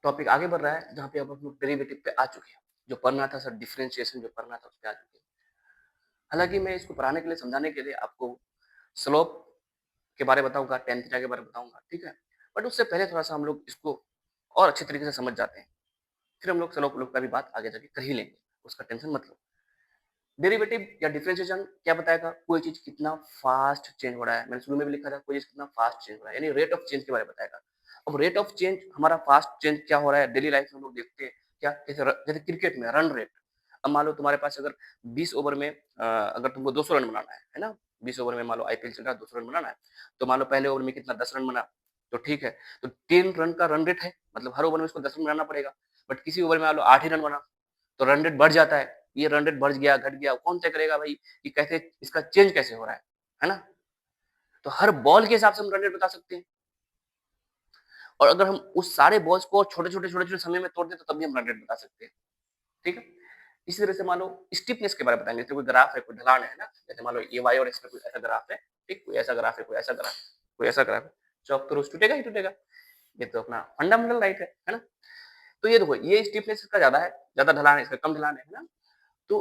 टॉपिक आगे बढ़ रहा है, जहाँ पे अब हम लोग डेरिवेटिव पे आ चुके हैं। जो पढ़ना था सर, डिफरेंशिएशन जो पढ़ना था उस पे आ चुके हैं। हालांकि मैं इसको पढ़ाने के लिए, समझाने के लिए आपको स्लोप के बारे में बताऊंगा, टेन थीटा के बारे में बताऊंगा, ठीक है। बट उससे पहले थोड़ा सा हम लोग इसको और अच्छे तरीके से समझ जाते हैं, फिर हम लोग स्लोप लोग का भी बात आगे जाके कर ही लेंगे, उसका टेंशन मत लो। डेरिवेटिव या डिफरेंशिएशन क्या बताएगा, कोई चीज कितना फास्ट चेंज हो रहा है। मैंने शुरू में भी लिखा था, कोई चीज कितना फास्ट चेंज हो रहा है, यानी रेट ऑफ चेंज के बारे में बताएगा। अब रेट ऑफ चेंज हमारा फास्ट चेंज क्या हो रहा है डेली लाइफ में हम लोग देखते हैं क्या, जैसे क्रिकेट में रन रेट। अब मान लो तुम्हारे पास अगर 20 ओवर में अगर तुमको 200 रन बनाना है ना, 20 ओवर में मान लो आईपीएल चल रहा है, 200 रन बनाना है, तो मान लो पहले ओवर में कितना 10 रन बना, तो ठीक है, तो 10 रन का रन रेट है, मतलब हर ओवर में इसको 10 रन बनाना पड़ेगा। बट किसी ओवर में मान लो 8 ही रन बना, तो रन रेट बढ़ जाता है। ये रन रेट बढ़ गया घट गया, कौन तय करेगा भाई कि कैसे इसका चेंज कैसे हो रहा है ना। तो हर बॉल के हिसाब से हम रन रेट बता सकते हैं, और अगर हम उस सारे बॉल्स को छोटे छोटे समय में तोड़ दें तो तब भी हम रन रेट बता सकते हैं, ठीक है। इसी तरह से मान लो स्टीपनेस के बारे में बताएंगे, जैसे कोई ग्राफ है, कोई ढलान है ना, जैसे मान लो ये वाई और एक्स का कोई ऐसा ग्राफ है, ठीक, कोई ऐसा ग्राफ है, कोई ऐसा ग्राफ, कोई ऐसा ग्राफ है, चौक तो रोज टूटेगा ही टूटेगा। ये तो अपना फंडामेंटल राइट है ना। तो ये देखो, ये स्टीपनेस इसका ज्यादा है, ज्यादा ढलान है, इसका कम ढलान है ना। तो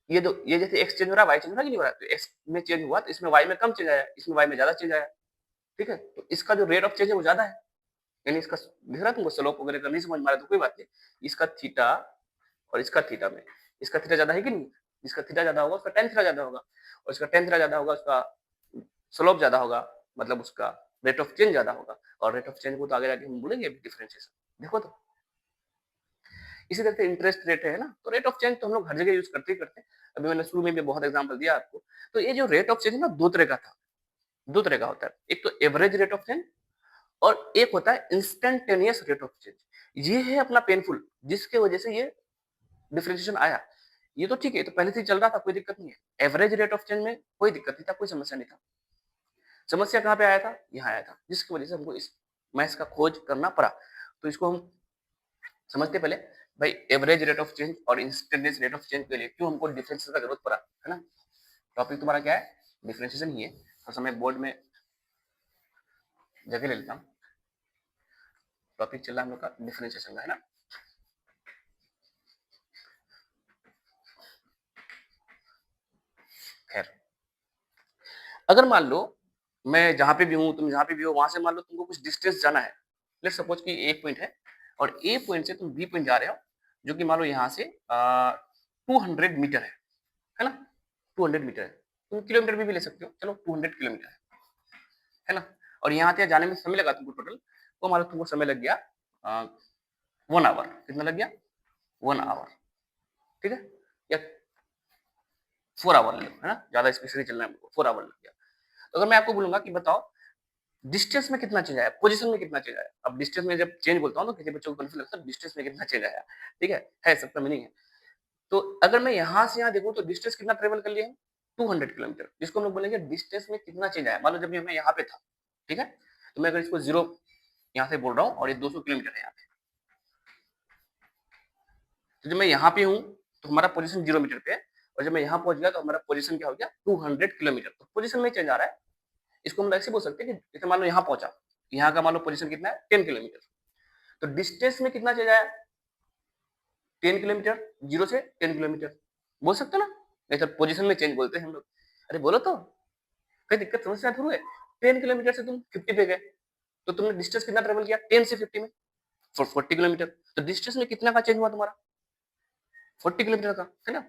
ये जैसे एक्स चेंज हो रहा है, वाई चेंज हो रहा है कि नहीं हो रहा है, तो एक्स में चेंज हुआ तो इसमें वाई में कम चेंज आया, इसमें वाई में ज्यादा चेंज आया। ठीक है, तो इसका जो रेट ऑफ चेंज है वो ज्यादा है, यानी इसका दिख रहा है तुमको, स्लोप वगैरह का नहीं समझ में आ रहा तो कोई बात नहीं, इसका थीटा और इसका थीटा में, इसका थीटा ज्यादा है कि नहीं, जिसका थीटा ज्यादा होगा उसका टेन थीटा ज्यादा होगा, और इसका टेन थीटा ज्यादा होगा उसका स्लोप ज्यादा होगा, मतलब उसका रेट ऑफ चेंज ज्यादा होगा, और रेट ऑफ चेंज को तो आगे जाके हम बोलेंगे डिफरेंशिएशन। देखो तो इसी तरह से इंटरेस्ट रेट है ना, तो रेट ऑफ चेंज तो हम लोग हर जगह यूज करते ही करते हैं। अभी मैंने शुरू में भी बहुत एग्जांपल दिया आपको। तो ये जो रेट ऑफ चेंज है ना, दो तरह का था, दो तरह का होता है, एक तो एवरेज रेट ऑफ चेंज और एक होता है इंस्टेंटेनियस रेट ऑफ चेंज। ये है अपना पेनफुल, जिसके वजह से ये डिफरेंशिएशन आया। ये तो ठीक है, ये तो पहले से ही चल रहा था, कोई दिक्कत नहीं है। एवरेज रेट ऑफ चेंज में कोई दिक्कत नहीं था, कोई समस्या नहीं था। समस्या कहाँ पे आया था, यहाँ आया था, जिसकी वजह से हमको इस मैथ्स का खोज करना पड़ा। तो इसको हम समझते पहले, भाई एवरेज रेट ऑफ चेंज और इंस्टेंटेनियस रेट ऑफ चेंज के लिए क्यों हमको डिफरेंशिएशन का जरूरत पड़ा, है ना। टॉपिक तुम्हारा क्या है, डिफरेंशिएशन ही है। तो समय बोर्ड में जगह ले लेता हूँ, टॉपिक चल रहा है हम लोग का डिफरेंशिएशन का, है ना। खैर, अगर मान लो मैं जहां पे भी हूँ, तुम जहां पे भी हो, वहां से मान लो तुमको कुछ डिस्टेंस जाना है। लेट्स सपोज कि ए पॉइंट है और ए पॉइंट से तुम बी पॉइंट जा रहे हो, जो कि मान लो यहाँ से 200 मीटर है ना, 200 मीटर है। तुम किलोमीटर भी ले सकते हो, चलो 200 किलोमीटर है ना। और यहाँ से जाने में समय लगा तुमको टोटल, वो मान लो तुमको समय लग गया 1 आवर। कितना लग गया, 1 आवर, ठीक है, या 4 आवर ले लो, है ना, ज्यादा स्पेशली चलना है, 4 आवर लग गया। तो अगर मैं आपको बोलूंगा कि बताओ डिस्टेंस में कितना चेंज आया, पोजीशन में कितना चेंज आया। अब डिस्टेंस में जब चेंज बोलता हूँ तो किसी बच्चों को कंफ्यूज लगता है डिस्टेंस में कितना चेंज आया, ठीक है सबका मीनिंग है। तो अगर मैं यहाँ से यहाँ देखूँ तो डिस्टेंस कितना ट्रेवल कर लिया है, 200 किलोमीटर, जिसको हम लोग बोलेंगे डिस्टेंस में कितना चेंज आया। मान लो जब मैं यहाँ पे था, ठीक है, तो मैं अगर इसको 0 यहाँ से बोल रहा हूँ और ये 200 किलोमीटर है यहाँ पे, तो जब मैं यहाँ पे हूँ तो हमारा पोजीशन 0 मीटर पे है, और जब मैं यहाँ पहुंच गया तो हमारा पोजीशन क्या हो गया, 200 किलोमीटर। तो पोजीशन में चेंज आ रहा है। इसको हम ऐसे बोल सकते हैं कि जैसे मान लो यहाँ पहुंचा, यहाँ का मान लो पोजीशन कितना है, 10 किलोमीटर, तो डिस्टेंस में कितना चेंज आया, 10 किलोमीटर, 0 से 10 किलोमीटर, बोल सकते ना। नहीं सर पोजीशन में चेंज बोलते हैं हम लोग। अरे बोलो तो, कोई दिक्कत समस्या थोड़ी है। 10 किलोमीटर से तुम 50 पे गए, तो तुमने डिस्टेंस कितना ट्रेवल किया, 10 से 50 में 40 किलोमीटर। तो डिस्टेंस में कितना का चेंज हुआ तुम्हारा, 40 किलोमीटर का, है ना।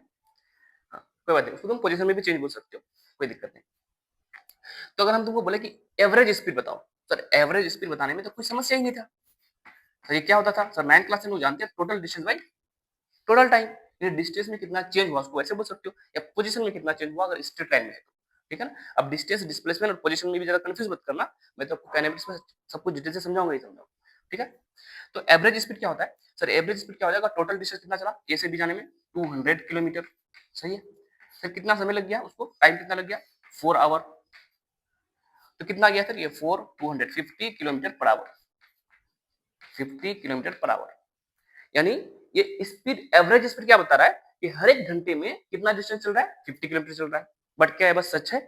हाँ, कोई बात नहीं, उसको तुम पोजीशन में भी चेंज बोल सकते हो, कोई दिक्कत नहीं। तो अगर हम तुमको बोले कि एवरेज स्पीड बताओ, सर एवरेज स्पीड बताने में तो कोई समस्या ही नहीं था। तो ये क्या होता था सर, 9th क्लास में लोग जानते हैं, total distance by total time. ये डिस्टेंस में कितना चेंज हुआ उसको ऐसे बोल सकते हो, या पोजीशन में कितना चेंज हुआ अगर स्ट्रेट लाइन में है तो, ठीक है ना। अब डिस्टेंस, डिस्प्लेसमेंट और पोजीशन में भी ज्यादा कंफ्यूज मत करना, मैं तो आपको काइनेमेटिक्स में सब कुछ डिटेल से समझाऊंगा ही समझाऊंगा, ठीक है। तो एवरेज स्पीड क्या होता है सर, एवरेज स्पीड क्या हो जाएगा, टोटल डिस्टेंस कितना चला ए से बी जाने में, 200 किलोमीटर, सही है। फिर कितना समय लग गया उसको, टाइम कितना लग गया, 4 आवर। तो कितना गया सर ये 250 kilometre per hour, 50 kilometre per hour. यानी ये स्पीड, एवरेज स्पीड क्या बता रहा है कि हर एक घंटे में कितना डिस्टेंस चल रहा है, 50 किलोमीटर चल रहा है। बट क्या है, बस सच है,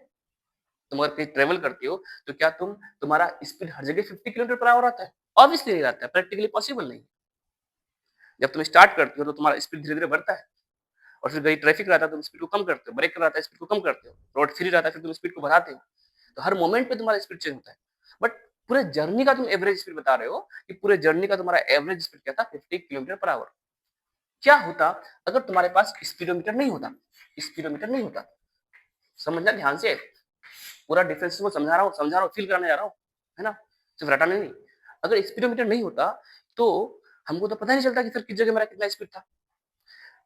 तुम अगर कहीं ट्रेवल करते हो तो क्या तुम्हारा स्पीड हर जगह 50 किलोमीटर पर आवर आता है, ऑब्वियसली नहीं आता है, प्रैक्टिकली पॉसिबल नहीं। जब तुम स्टार्ट करते हो तो तुम्हारा स्पीड धीरे धीरे बढ़ता है, और फिर कहीं ट्रैफिक रहता है तुम स्पीड को कम करते हो, ब्रेक कर रहता है स्पीड को कम करते हो, रोड फ्री रहता है फिर तुम स्पीड को बढ़ाते हो। तो हर मोमेंट पे तुम्हारा स्पीड चेंज होता है। बट पूरे जर्नी का तुम एवरेज स्पीड बता रहे हो कि पूरे जर्नी का तुम्हारा एवरेज स्पीड क्या था, 50 किलोमीटर पर आवर। क्या होता अगर तुम्हारे पास स्पीडोमीटर नहीं होता, स्पीडोमीटर नहीं होता, समझना ध्यान से, पूरा डिफरेंस को समझा रहा हूँ, फील कराने जा रहा हूँ, है ना, सिर्फ रटाने नहीं। अगर स्पीडोमीटर नहीं होता तो हमको तो पता नहीं चलता कि सर किस जगह मेरा कितना स्पीड था।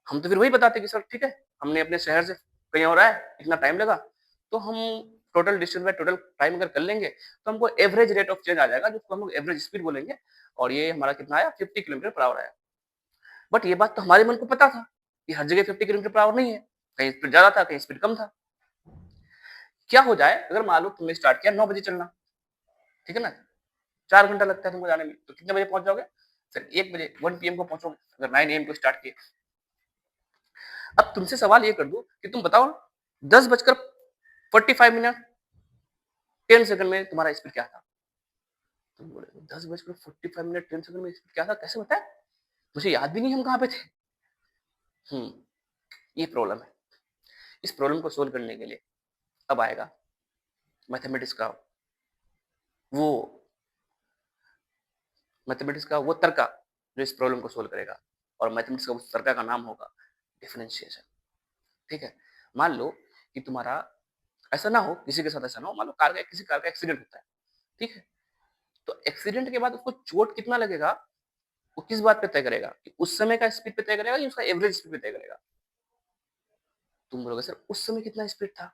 हम तो फिर वही बताते कि सर ठीक है, हमने अपने शहर से कहीं और आया, इतना टाइम लगा, तो हम total distance by total time अगर कर लेंगे तो हमको एवरेज रेट ऑफ चेंज आ जाएगा, जिसको हम लोग एवरेज स्पीड बोलेंगे। और ये हमारा कितना आया, 50 किलोमीटर पर आवर आया। बट ये बात तो हमारे मन को पता था कि हर जगह 50 किलोमीटर पर आवर नहीं है, कहीं स्पीड ज्यादा था, कहीं स्पीड कम था। क्या हो जाए अगर मान लो तुमने स्टार्ट किया 9 बजे चलना, ठीक है ना, 4 घंटा लगता है तुमको जाने में, तो कितने बजे पहुंच जाओगे सर, 1 बजे, 1 PM को पहुंचोगे अगर 9 AM को स्टार्ट किए। अब तुमसे सवाल ये कर दूं कि तुम बताओ 10:45 10 सेकंड में तुम्हारा स्पीड क्या था। तुम बोले 10:45 10 सेकंड में स्पीड क्या था, कैसे बताए, मुझे याद भी नहीं हम कहाँ पे थे। ये प्रॉब्लम है। इस प्रॉब्लम को सोल्व करने के लिए अब आएगा मैथमेटिक्स का वो मैथमेटिक्स का वो तरीका जो इस प्रॉब्लम को सोल्व करेगा, और मैथमेटिक्स का उस तरीका का नाम होगा डिफरेंशिएशन। ठीक है, मान लो कि तुम्हारा ऐसा ना हो, किसी के साथ ऐसा ना हो, मान लो किसी कार का एक्सीडेंट होता है। ठीक है, तो एक्सीडेंट के बाद उसको चोट कितना लगेगा, वो किस बात पे तय करेगा, कि उस समय का स्पीड पे तय करेगा या उसका एवरेज स्पीड पे तय करेगा। तुम बोलोगे सर उस समय कितना स्पीड था,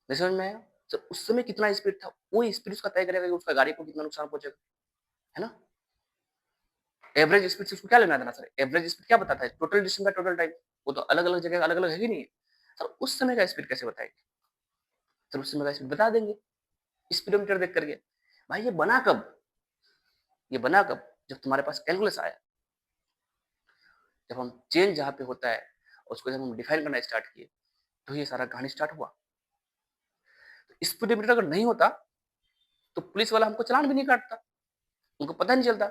नहीं समझ में आया। सर उस समय कितना स्पीड था, वो स्पीड उसका तय करेगा कि उसका गाड़ी को कितना नुकसान पहुंचेगा, है ना। एवरेज स्पीड से उसको क्या लेना देना सर, एवरेज स्पीड क्या बताता है, टोटल डिस्टेंस का टोटल टाइम। वो तो अलग अलग जगह अलग अलग है ही नहीं है। सर उस समय का स्पीड कैसे बताएंगे, सर उस समय का स्पीड बता देंगे स्पीडोमीटर देख करके। भाई ये बना कब, ये बना कब, जब तुम्हारे पास कैलकुलस आया, जब हम चेंज जहाँ पे होता है उसको जब हम डिफाइन करना स्टार्ट किए, तो ये सारा कहानी स्टार्ट हुआ। तो स्पीडोमीटर अगर नहीं होता तो पुलिस वाला हमको चालान भी नहीं काटता, उनको पता नहीं चलता।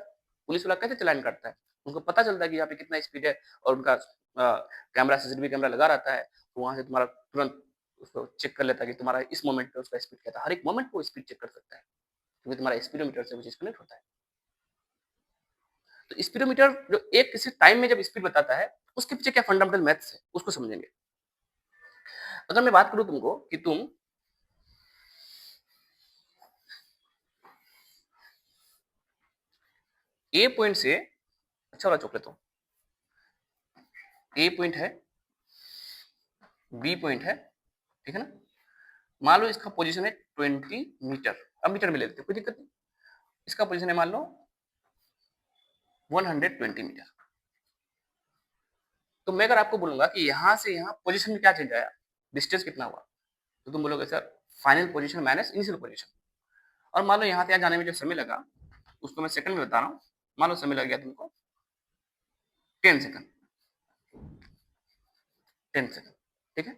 पुलिस वाला कैसे चालान काटता है, उनको पता चलता है कि यहाँ पे कितना स्पीड है, और उनका कैमरा सीसीटीवी कैमरा लगा रहता है, तो वहां से तुम्हारा तुरंत उसको चेक कर लेता है कि तुम्हारा इस मोमेंट पे उसका स्पीड क्या था। हर एक मोमेंट को स्पीड चेक कर सकता है, क्योंकि तुम्हारा स्पीडोमीटर से वो चीज कनेक्ट होता है। तो स्पीडोमीटर जो एक किसी टाइम में जब स्पीड बताता है, उसके पीछे क्या फंडामेंटल मैथ्स है उसको समझेंगे। अगर मैं बात करूं तुमको कि तुम ए पॉइंट से, अच्छा वाला चॉकलेट हूँ, ए पॉइंट है, बी पॉइंट है, ठीक है ना। मान लो इसका पोजीशन है 20 मीटर, अब मीटर में ले लेते हैं, कोई दिक्कत नहीं। इसका पोजीशन है मान लो 120 मीटर। तो मैं अगर आपको बोलूंगा कि यहां से यहाँ पोजीशन में क्या चेंज आया, डिस्टेंस कितना हुआ, तो तुम बोलोगे sir final position minus initial position. और मान लो यहाँ से यहाँ जाने में जो समय लगा, उसको मैं सेकंड में बता रहा हूँ। मान लो समय लग गया तुमको 10 सेकंड, 10 सेकंड, ठीक है।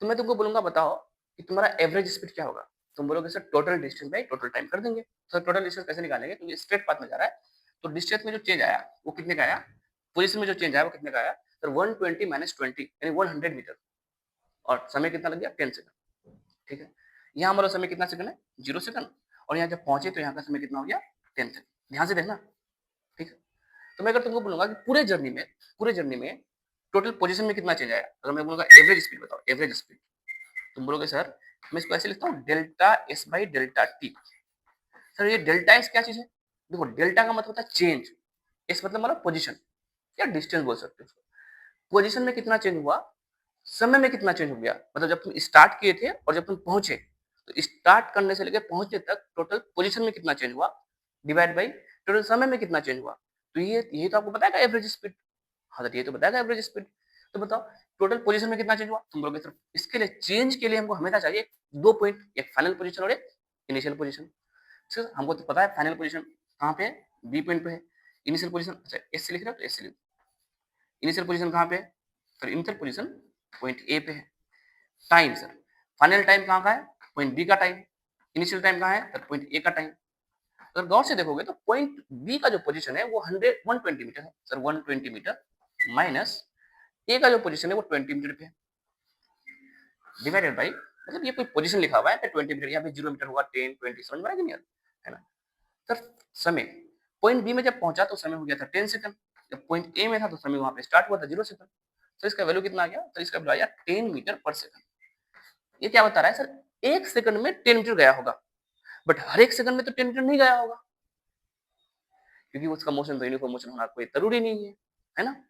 तो मैं तुमको बोलूंगा बताओ कि तुम्हारा एवरेज स्पीड क्या होगा। तुम बोलोगे sir total distance by total time कर देंगे। सर टोटल डिस्टेंस कैसे निकालेंगे, क्योंकि स्ट्रेट पाथ में जा रहा है, तो डिस्टेंस में जो चेंज आया वो कितने का आया, पोजीशन में जो चेंज आया वो कितने का आया, सर 120 माइनस 20 यानी 100 मीटर, और समय कितना लग गया 10 सेकंड। ठीक है, यहाँ हमारा समय कितना सेकंड है, 0 सेकंड, और यहाँ जब पहुंचे तो यहाँ का समय कितना हो गया 10 सेकंड। ध्यान से देखना, ठीक है। तो मैं अगर तुमको बोलूंगा कि पूरे जर्नी में टोटल पोजीशन में कितना चेंज आया, अगर मैं बोलूंगा एवरेज स्पीड बताओ, एवरेज स्पीड, तुम बोलोगे सर मैं इसको ऐसे लिखता हूँ delta S by delta T. Sir ये डेल्टा एस क्या चीज है, देखो डेल्टा का मतलब होता है चेंज, एस मतलब पोजीशन या डिस्टेंस बोल सकते हो उसको। पोजीशन में कितना चेंज हुआ, समय में कितना चेंज हो गया, मतलब जब तुम स्टार्ट किए थे और जब तुम पहुंचे, तो स्टार्ट करने से लेकर पहुंचने तक टोटल पोजीशन में कितना चेंज हुआ, डिवाइड बाई टोटल समय में कितना चेंज हुआ। तो ये तो आपको बताएगा एवरेज स्पीड। हाँ तो ये तो बताएगा एवरेज स्पीड। तो बताओ टोटल पोजीशन में कितना चेंज हुआ, तुम बोलोगे सर इसके लिए चेंज के लिए हमको हमेशा चाहिए 2 पॉइंट, एक फाइनल पोजीशन और एक इनिशियल पोजीशन। सर हमको तो पता है फाइनल पोजीशन कहाँ पे है, बी पॉइंट पे है। इनिशियल पोजीशन अच्छा एस से लिख रहे हो तो एस से लिख, इनिशियल पोजीशन कहाँ पे है, sir initial position point A पे है। टाइम सर फाइनल टाइम कहाँ का है, पॉइंट बी का टाइम। इनिशियल टाइम कहाँ है, सर पॉइंट ए का टाइम। अगर गौर से देखोगे तो पॉइंट बी का जो पोजीशन है वो 120 मीटर है, सर 120 मीटर माइनस ए का जो पोजीशन है वो 20 मीटर पे है, डिवाइडेड बाई, मतलब ये कोई पोजीशन लिखा हुआ है 20 मीटर, यहाँ पे 0 मीटर होगा, 10 20, समझ में आया कि नहीं, है ना। सर समय पॉइंट बी में जब पहुंचा तो समय हो गया था 10 सेकंड, जब पॉइंट ए में था तो समय वहां पे स्टार्ट हुआ था 0 सेकंड। तो इसका वैल्यू कितना आ गया, तो इसका वैल्यू आया 10 मीटर पर सेकंड। ये क्या बता रहा है सर, एक सेकंड में 10 मीटर गया होगा, बट हर एक सेकंड में तो 10 मीटर नहीं गया होगा, क्योंकि उसका मोशन तो यूनिफॉर्म मोशन होना कोई जरूरी नहीं है ना।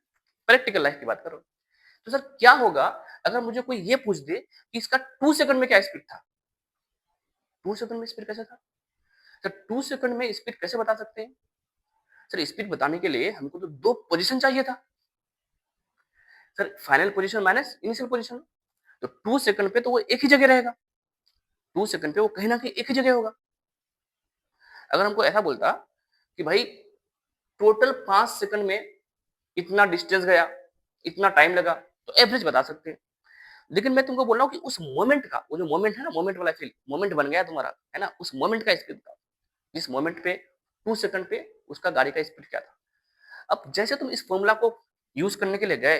प्रैक्टिकल लाइफ की बात करो, तो सर क्या होगा अगर मुझे कोई ये पूछ दे कि इसका 2 सेकंड में क्या स्पीड था, 2 सेकंड में स्पीड कैसे था। सर 2 सेकंड में स्पीड कैसे बता सकते हैं, सर स्पीड बताने के लिए हमको तो 2 पोजीशन चाहिए था, sir final position minus initial position. तो 2 सेकंड पे तो वो एक ही जगह रहेगा, 2 सेकंड पे वो कहीं ना कहीं एक ही जगह होगा। अगर हमको ऐसा बोलता कि भाई टोटल 5 सेकंड में इतना डिस्टेंस गया, इतना टाइम लगा, तो एवरेज बता सकते हैं। लेकिन मैं तुमको बोल रहा हूँ कि उस मोमेंट का, वो जो मोमेंट है ना, मोमेंट वाला फील, मोमेंट बन गया तुम्हारा, है ना, उस मोमेंट का स्पीड बताओ, जिस मोमेंट पे 2 सेकंड पे उसका गाड़ी का स्पीड क्या था। अब जैसे तुम इस फॉर्मूला को यूज करने के लिए गए,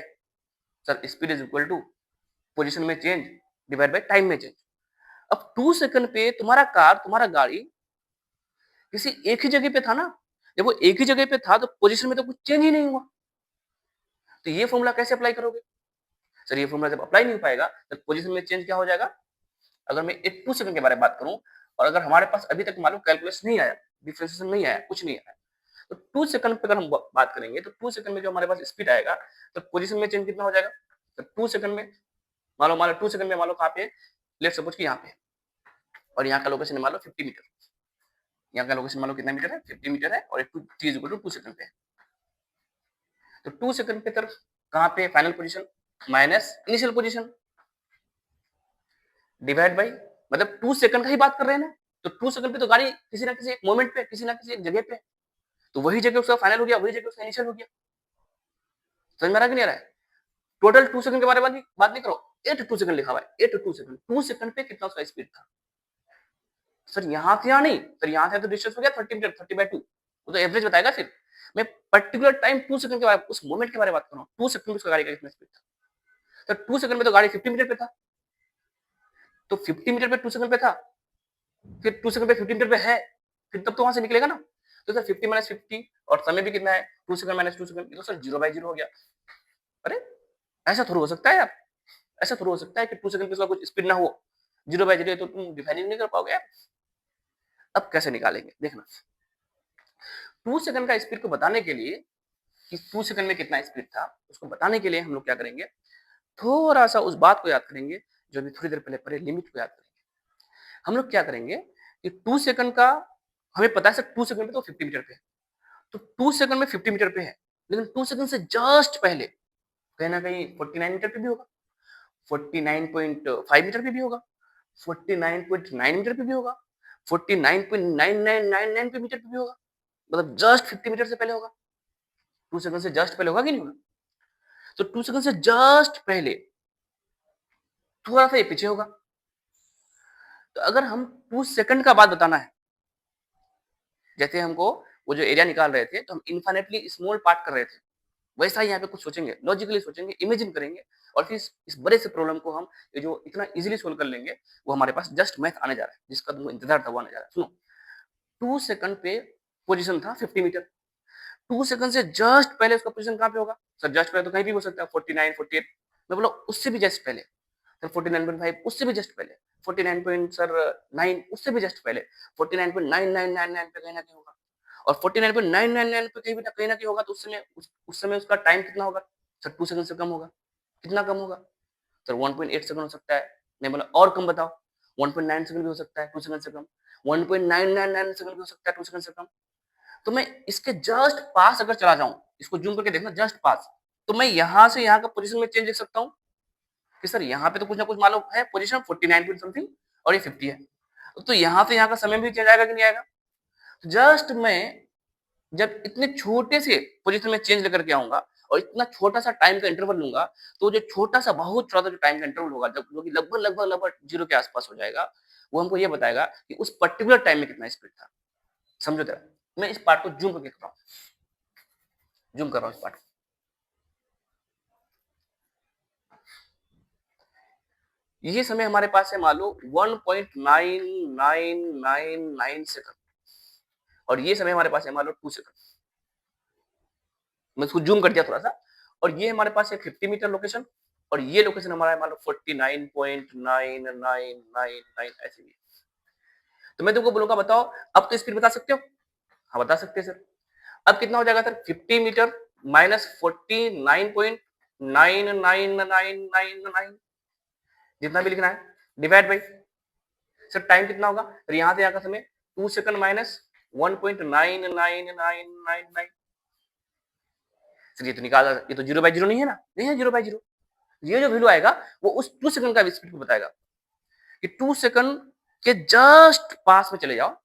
sir speed is equal to position में चेंज डिवाइड बाय टाइम में चेंज। अब 2 सेकंड पे तुम्हारा गाड़ी किसी एक ही जगह पे था ना। जब वो एक ही जगह पे था तो पोजीशन में तो कुछ चेंज ही नहीं हुआ। तो ये फॉर्मूला कैसे अप्लाई करोगे? सर ये फॉर्मूला जब अप्लाई नहीं हो पाएगा तो पोजीशन में चेंज क्या हो जाएगा? अगर मैं एक 2 सेकंड के बारे में बात करूं और अगर हमारे पास अभी तक मालूम कैलकुलेशन नहीं आया, डिफरेंशिएशन नहीं आया, कुछ नहीं आया, तो 2 सेकंड पे अगर हम बात करेंगे तो 2 सेकंड में जो हमारे पास स्पीड आएगा तो पोजीशन में चेंज कितना हो जाएगा? तो 2 सेकंड में मान लो 2 सेकंड में मान लो कहाँ पे, लेट्स सपोज कि यहाँ पे, और यहाँ का लोकेशन मान लो 50 मीटर। यहाँ का लोकेशन मान लो कितना मीटर है? 50 मीटर है और t इक्वल टू 2 सेकंड पे है। तो 2 सेकंड पे तरफ कहाँ पे final position minus initial position divide by, मतलब 2 सेकंड का ही बात कर रहे हैं ना। तो 2 सेकंड पे तो गाड़ी किसी ना किसी एक मोमेंट पे, किसी ना किसी एक जगह पे, तो वही जगह उसका फाइनल हो गया, वही जगह उसका इनिशियल हो गया। समझ में आ रहा कि नहीं आ रहा है? टोटल 2 सेकंड के बारे में बात नहीं करो, 8 2 सेकंड लिखा हुआ है, 8 2 सेकंड। 2 सेकंड पे कितना उसका स्पीड था? सर यहाँ से यहाँ नहीं, सर यहाँ से तो डिस्टेंस हो गया 30 मीटर, 30/2, वो तो एवरेज बताएगा। फिर मैं पर्टिकुलर टाइम 2 सेकंड के बारे में, उस मोमेंट के बारे में बात कर रहा हूँ। 2 सेकंड में उसका गाड़ी का कितना स्पीड था? सर 2 सेकंड में तो गाड़ी 50 मीटर पे था, तो 50 मीटर पे 2 सेकंड पे था, फिर 2 सेकंड पे 50 मीटर पे है, फिर तब तो वहां से निकलेगा ना। तो सर 50 माइनस 50 और समय भी कितना है? 2 सेकंड माइनस 2 सेकंड, ये तो सर 0/0 हो गया। अरे ऐसा थोड़ा हो सकता है यार, ऐसा थोड़ा हो सकता है कि 2 सेकंड पे उसका कुछ स्पीड ना हो, 0/0 तो तुम डिफाइन नहीं कर पाओगे यार। अब कैसे निकालेंगे देखना। 2 सेकंड का स्पीड को बताने के लिए कि 2 सेकंड में कितना स्पीड था, उसको बताने के लिए हम लोग क्या करेंगे, थोड़ा सा उस बात को याद करेंगे जो अभी थोड़ी देर पहले पढ़े, लिमिट को याद करेंगे। हम लोग क्या करेंगे कि 2 सेकंड का हमें पता है सर 2 सेकंड में तो 50 मीटर पे है, तो 2 सेकंड में 50 मीटर पे है, लेकिन 2 सेकंड से जस्ट पहले कहीं ना कहीं 49 मीटर पे भी होगा, 49.5 मीटर पे भी होगा, 49.9 मीटर पे भी होगा, 49.9999 पे मीटर पे भी होगा, मतलब जस्ट 50 मीटर से पहले होगा। 2 सेकंड से जस्ट पहले होगा कि नहीं होगा? तो 2 सेकंड से जस्ट पहले थोड़ा सा ये पीछे होगा। तो अगर हम 2 सेकंड का बाद बताना है, जैसे हमको वो जो एरिया निकाल रहे थे तो हम इन्फिनिटली स्मॉल पार्ट कर रहे थे, वैसा ही यहाँ पे कुछ सोचेंगे, लॉजिकली सोचेंगे, इमेजिन करेंगे, और फिर इस बड़े से प्रॉब्लम को हम ये जो इतना इजीली सोल्व कर लेंगे, वो हमारे पास जस्ट मैथ आने जा रहा है, जिसका तुमको इंतजार था वो आने जा रहा है। सुनो, 2 सेकंड पे पोजीशन था 50 मीटर, 2 सेकंड से जस्ट पहले उसका पोजीशन कहाँ पे होगा? सर जस्ट पहले तो कहीं भी हो सकता है, 49 48, मैं बोला उससे भी जस्ट पहले, सर 49.5 उससे भी जस्ट पहले, 49 पॉइंट सर 9 उससे भी जस्ट पहले, 49.9999 पे कहीं ना कहीं होगा, और 49.999 पे कहीं ना कहीं होगा, तो उस समय उसका टाइम कितना होगा? सर 2 सेकंड से कम होगा। कितना कम होगा? सर 1.8 सेकंड हो सकता है। नहीं बोला और कम बताओ, 1.9 सेकंड भी हो सकता है 2 सेकंड से कम, 1.999 सेकंड भी हो सकता है 2 सेकंड से कम। तो मैं इसके जस्ट पास अगर चला जाऊं, इसको जूम करके देखना, जस्ट पास, तो मैं यहां से यहां का पोजीशन में चेंज देख सकता हूं कि सर यहाँ पे तो कुछ ना कुछ मालूम है पोजीशन 49 पॉइंट समथिंग और ये 50 है, तो यहाँ से यहाँ का समय भी चेंज आएगा कि नहीं आएगा? तो जस्ट मैं जब इतने छोटे से पोजीशन में चेंज लेकर के आऊंगा और इतना छोटा सा टाइम का इंटरवल लूंगा, तो जो छोटा सा बहुत छोटा जो टाइम का इंटरवल होगा, जब जो कि लगभग जीरो के आसपास हो जाएगा, वो हमको ये बताएगा कि उस पर्टिकुलर टाइम में कितना स्पीड था। समझो जरा, मैं इस पार्ट को जूम करके कर रहा हूँ, जूम कर रहा हूँ इस पार्ट को। ये समय हमारे पास है मान लो 1.9999 सेकंड, और ये समय हमारे पास है मान लो 2 सेकंड। मैं इसको जूम कर दिया थोड़ा सा, और ये हमारे पास है 50 मीटर लोकेशन, और ये लोकेशन हमारा है मान लो 49.9999 ऐसे भी। तो मैं तुमको बोलूंगा बताओ अब तो स्पीड बता सकते हो? हाँ बता सकते हैं सर। अब कितना हो जाएगा सर? 50 मीटर माइनस 49.9999, जितना भी लिखना है, डिवाइड बाई, सर टाइम कितना होगा? तो यहाँ से यहाँ का समय 2 सेकंड माइनस 1.99999। सर ये तो निकाला, ये तो 0/0 नहीं है ना, नहीं है 0/0। ये जो वैल्यू आएगा वो उस 2 सेकंड का स्पीड को बताएगा कि 2 सेकंड के जस्ट पास में चले जाओ,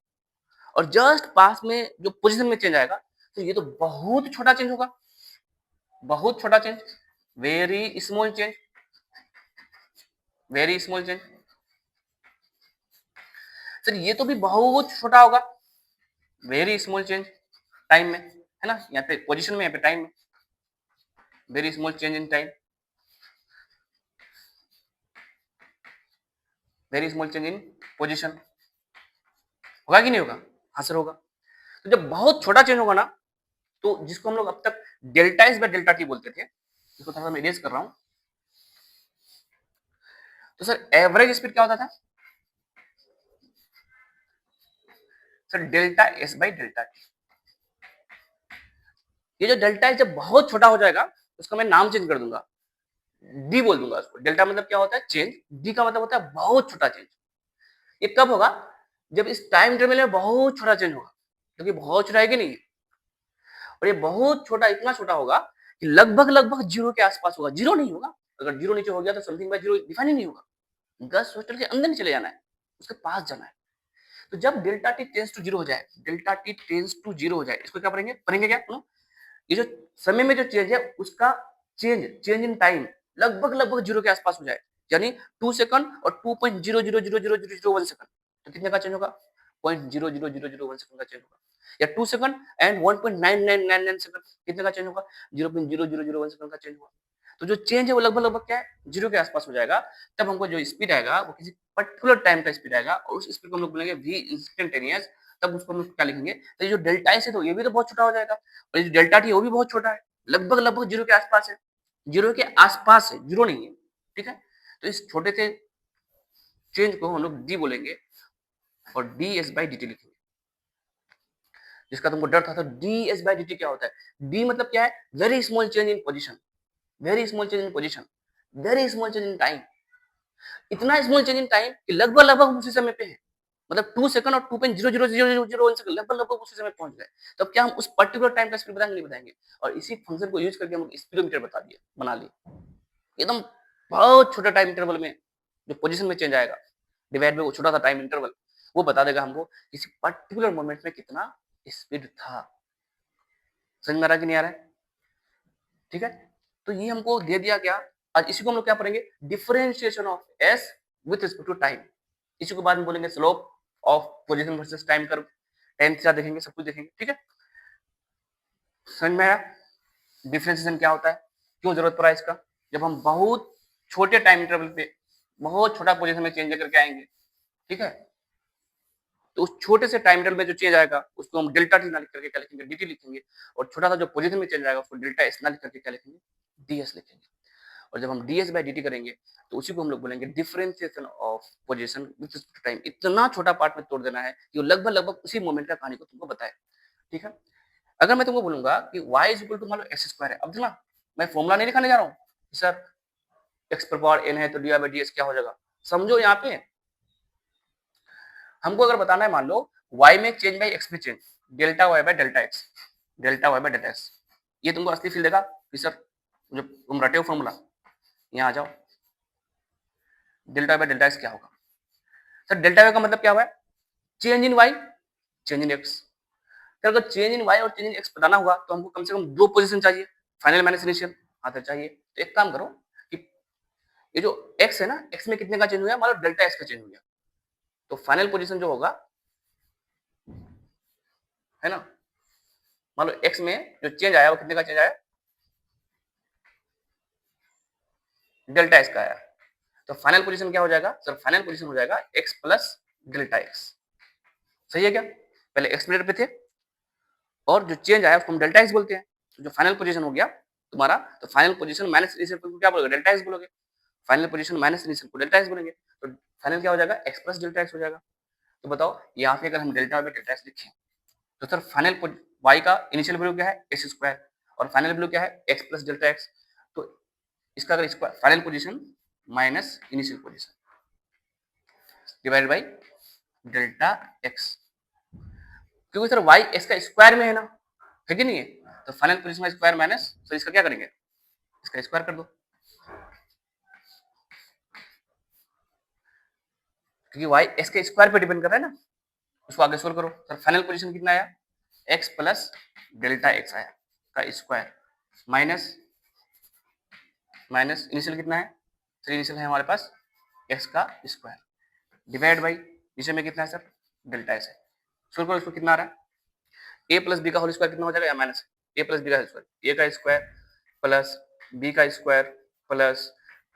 और जस्ट पास में जो पोजीशन में चेंज आएगा, तो ये तो बहुत छोटा चेंज होगा, बहुत छोटा change, very small change, very small change. Sir ये तो भी बहुत छोटा होगा, वेरी स्मॉल चेंज टाइम में, है ना, यहाँ पे पोजीशन में, यहाँ पे टाइम में, very small change in time. Very small change in position, होगा कि नहीं होगा? हाँ सर होगा। तो जब बहुत छोटा चेंज होगा ना, तो जिसको हम लोग अब तक delta S by delta T बोलते थे, इसको थोड़ा सा मैं इरेज कर रहा हूं। तो सर एवरेज स्पीड क्या होता था? Sir delta S by delta T. ये जो डेल्टा एस जब बहुत छोटा हो जाएगा, उसका मैं नाम चेंज कर दूंगा, डी बोल दूंगा उसको। डेल्टा मतलब क्या होता है? चेंज। डी का मतलब होता है बहुत छोटा चेंज। ये कब होगा? जब इस टाइम इंटरवल में बहुत छोटा चेंज होगा, क्योंकि बहुत छोटा है कि नहीं, और ये बहुत छोटा, इतना छोटा होगा कि लगभग लगभग जीरो के आसपास होगा। जीरो नहीं होगा, अगर जीरो नीचे हो गया तो समथिंग बाय जीरो डिफाइन ही नहीं होगा। 10 सेमेस्टर के अंदर नहीं चले जाना है, उसके पास जाना है। तो जब delta T tends to zero हो जाए, delta T tends to zero हो जाए, इसको क्या पढ़ेंगे? पढ़ेंगे क्या? ये जो समय में जो चेंज है उसका चेंज इन टाइम लगभग लगभग जीरो के आसपास हो जाए, यानी 2 सेकंड और 2.0000001 सेकंड, तो कितने का चेंज होगा? 0.00001 सेकंड का चेंज होगा। या 2 सेकंड एंड 1.9999 सेकंड, कितने का चेंज होगा? 0.0001 सेकंड का चेंज होगा। तो जो चेंज है वो लगभग लगभग क्या है? जीरो के आसपास हो जाएगा। तब हमको जो स्पीड आएगा वो किसी पर्टिकुलर टाइम का स्पीड आएगा, और उस स्पीड को हम लोग बोलेंगे v इंस्टेंटेनियस। तब उसको हम लोग क्या लिखेंगे? तो ये जो डेल्टा एस है, तो ये भी तो बहुत छोटा हो जाएगा, और ये जो डेल्टा टी है वो भी बहुत छोटा है, लगभग लगभग जीरो के आसपास है। जीरो के आसपास है, जीरो नहीं है। ठीक है, तो इस छोटे से चेंज को हम लोग डी बोलेंगे, और D S by D T लिखेंगे। जिसका तुमको डर था, तो D S by D T क्या होता है? डी मतलब क्या है? Very small change in position, very small change in position, very small change in time. इतना स्मॉल चेंज इन टाइम कि लगभग लगभग उसी समय पे है, मतलब 2 सेकंड और 2.0000001 सेकंड लगभग लगभग उसी समय पहुंच गए। तो अब क्या हम उस पर्टिकुलर टाइम का स्पीड बताएंगे? नहीं बताएंगे। और इसी फंक्शन को यूज करके हम स्पीडोमीटर बना लिए एकदम बहुत छोटे टाइम इंटरवल में, जो पोजीशन में चेंज आएगा डिवाइड बाय वो छोटा सा टाइम इंटरवल, वो बता देगा हमको किसी पर्टिकुलर मोमेंट में कितना स्पीड था। समझ में आ रहा है कि नहीं आ रहा है? ठीक है, तो ये हमको दे दिया क्या? आज इसी को हम लोग क्या पढ़ेंगे? Differentiation of S with respect to time. इसी को बाद में बोलेंगे slope of position versus time curve. Time theta देखेंगे, सब कुछ देखेंगे। ठीक है, समझ में आया डिफरेंशिएशन क्या होता है, क्यों जरूरत पड़ा इसका? जब हम बहुत छोटे टाइम इंटरवल पे बहुत छोटा पोजीशन में चेंज करके आएंगे, ठीक है, तो उस छोटे से टाइम इंटरवल में जो चेंज आएगा उसको हम डेल्टा टी ना लिख करके क्या लिखेंगे? dt लिखेंगे। और छोटा सा जो पोजीशन में चेंज आएगा उसको डेल्टा एस ना लिख करके क्या लिखेंगे? ds लिखेंगे। और जब हम ds बाई dt करेंगे तो उसी को हम लोग बोलेंगे differentiation of position with time. इतना छोटा पार्ट में तोड़ देना है कि वो लगभग लगभग उसी मोमेंट का कहानी को तुमको बताए। ठीक है, अगर मैं तुमको बोलूंगा कि y इज इक्वल टू मान लो एक्स स्क्वायर है, अब देखना मैं फॉर्मूला नहीं लिखाने जा रहा हूँ सर, एक्स पर पावर n है तो dy बाई dx क्या हो जाएगा। समझो यहाँ पे हमको अगर बताना है, मान लो y में चेंज बाई x में change, delta y by delta x, delta y by delta x, ये तुमको असली फील देगा कि सर जो तुम रटे हो फॉर्मूला, यहाँ आ जाओ। Delta y by delta x क्या होगा? सर डेल्टा y का मतलब क्या हुआ है? Change in y, change in x। तो अगर चेंज इन y और चेंज इन x बताना हुआ तो हमको कम से कम दो पोजीशन चाहिए, फाइनल माइनस इनिशियल। हाँ तो चाहिए, तो एक काम करो कि ये जो x है ना, x में कितने का चेंज हुआ? मान लो डेल्टा x का चेंज हो गया, तो फाइनल पोजीशन जो होगा है ना, मान लो x में जो चेंज आया वो कितने का चेंज आया? डेल्टा x का आया। तो फाइनल पोजीशन क्या हो जाएगा? सर फाइनल पोजीशन हो जाएगा x प्लस डेल्टा x। सही है क्या? पहले एक्सप्लेनेटर पे थे और जो चेंज आया उसको हम डेल्टा x बोलते हैं। तो जो फाइनल पोजीशन हो गया तुम्हारा, तो फाइनल पोजीशन माइनस इनिशियल को क्या बोलोगे? डेल्टा x बोलोगे। फाइनल पोजीशन माइनस इनिशियल को डेल्टा x बोलेंगे, तो फाइनल क्या हो जाएगा? x प्लस डेल्टा x हो जाएगा। तो बताओ यहाँ पे अगर हम डेल्टा में डेल्टा x लिखें तो सर फाइनल y का इनिशियल वैल्यू क्या है? एक्स स्क्वायर, और फाइनल वैल्यू क्या है? x plus delta x। तो इसका अगर final position minus initial position divide by delta x, क्योंकि सर y x का स्क्वायर में है कि नहीं है? तो फाइनल पोजीशन का स्क्वायर माइनस, तो इसका क्या करेंगे? इसका स्क्वायर कर दो, क्योंकि y x के स्क्वायर पे डिपेंड कर रहा है ना। उसको आगे सोल्व करो। सर फाइनल पोजीशन कितना आया? x प्लस डेल्टा x आया का स्क्वायर माइनस माइनस इनिशियल कितना है? सर इनिशियल है हमारे पास x का स्क्वायर डिवाइड बाई नीचे में कितना है सर? डेल्टा s है। सोल्व करो, इसको कितना आ रहा है? a प्लस बी का होल स्क्वायर कितना हो जाएगा? या माइनस a प्लस बी का स्क्वायर, a का स्क्वायर प्लस b का square plus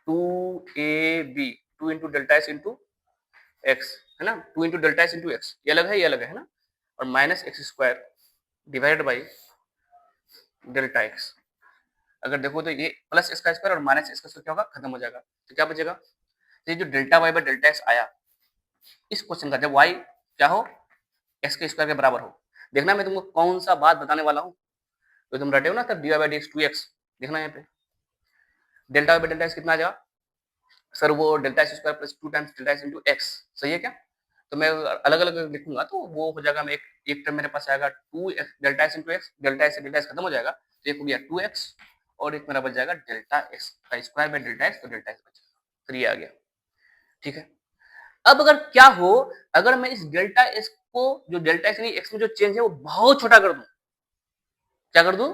2ab 2 into delta s into x, है ना, 2 into delta X into x, ये अलग है, ये अलग है ना, और minus x square divided by delta x. अगर देखो तो ये प्लस इसका स्क्वायर और माइनस इसका स्क्वायर क्या होगा, खत्म हो जाएगा, तो क्या बचेगा, तो ये जो delta Y by delta X आया इस क्वेश्चन का, जब वाई क्या हो, एक्स के स्क्वायर के बराबर हो, देखना मैं तुमको कौन सा बात बताने वाला हूँ, तो तुम रटे हो ना, तब D Y by D X 2x, देखना यहाँ पे delta Y by delta X कितना आ जाएगा सर, वो delta X square plus 2 times delta X into X, सही है क्या, तो मैं अलग अलग लिखूंगा तो वो हो जाएगा, मैं एक टर्म मेरे पास आएगा 2x delta X into x, delta x से डेल्टा एक्स खत्म हो जाएगा, तो एक हो गया 2x, और एक मेरा बच जाएगा डेल्टा एक्स का स्क्वायर बाय डेल्टा एक्स, तो डेल्टा एक्स बच जाएगा, तो ये आ गया, ठीक है। अब अगर क्या हो, अगर मैं इस डेल्टा एक्स को, जो डेल्टा एक्स यानी एक्स में जो चेंज है वो बहुत छोटा कर दूं, क्या कर दूं,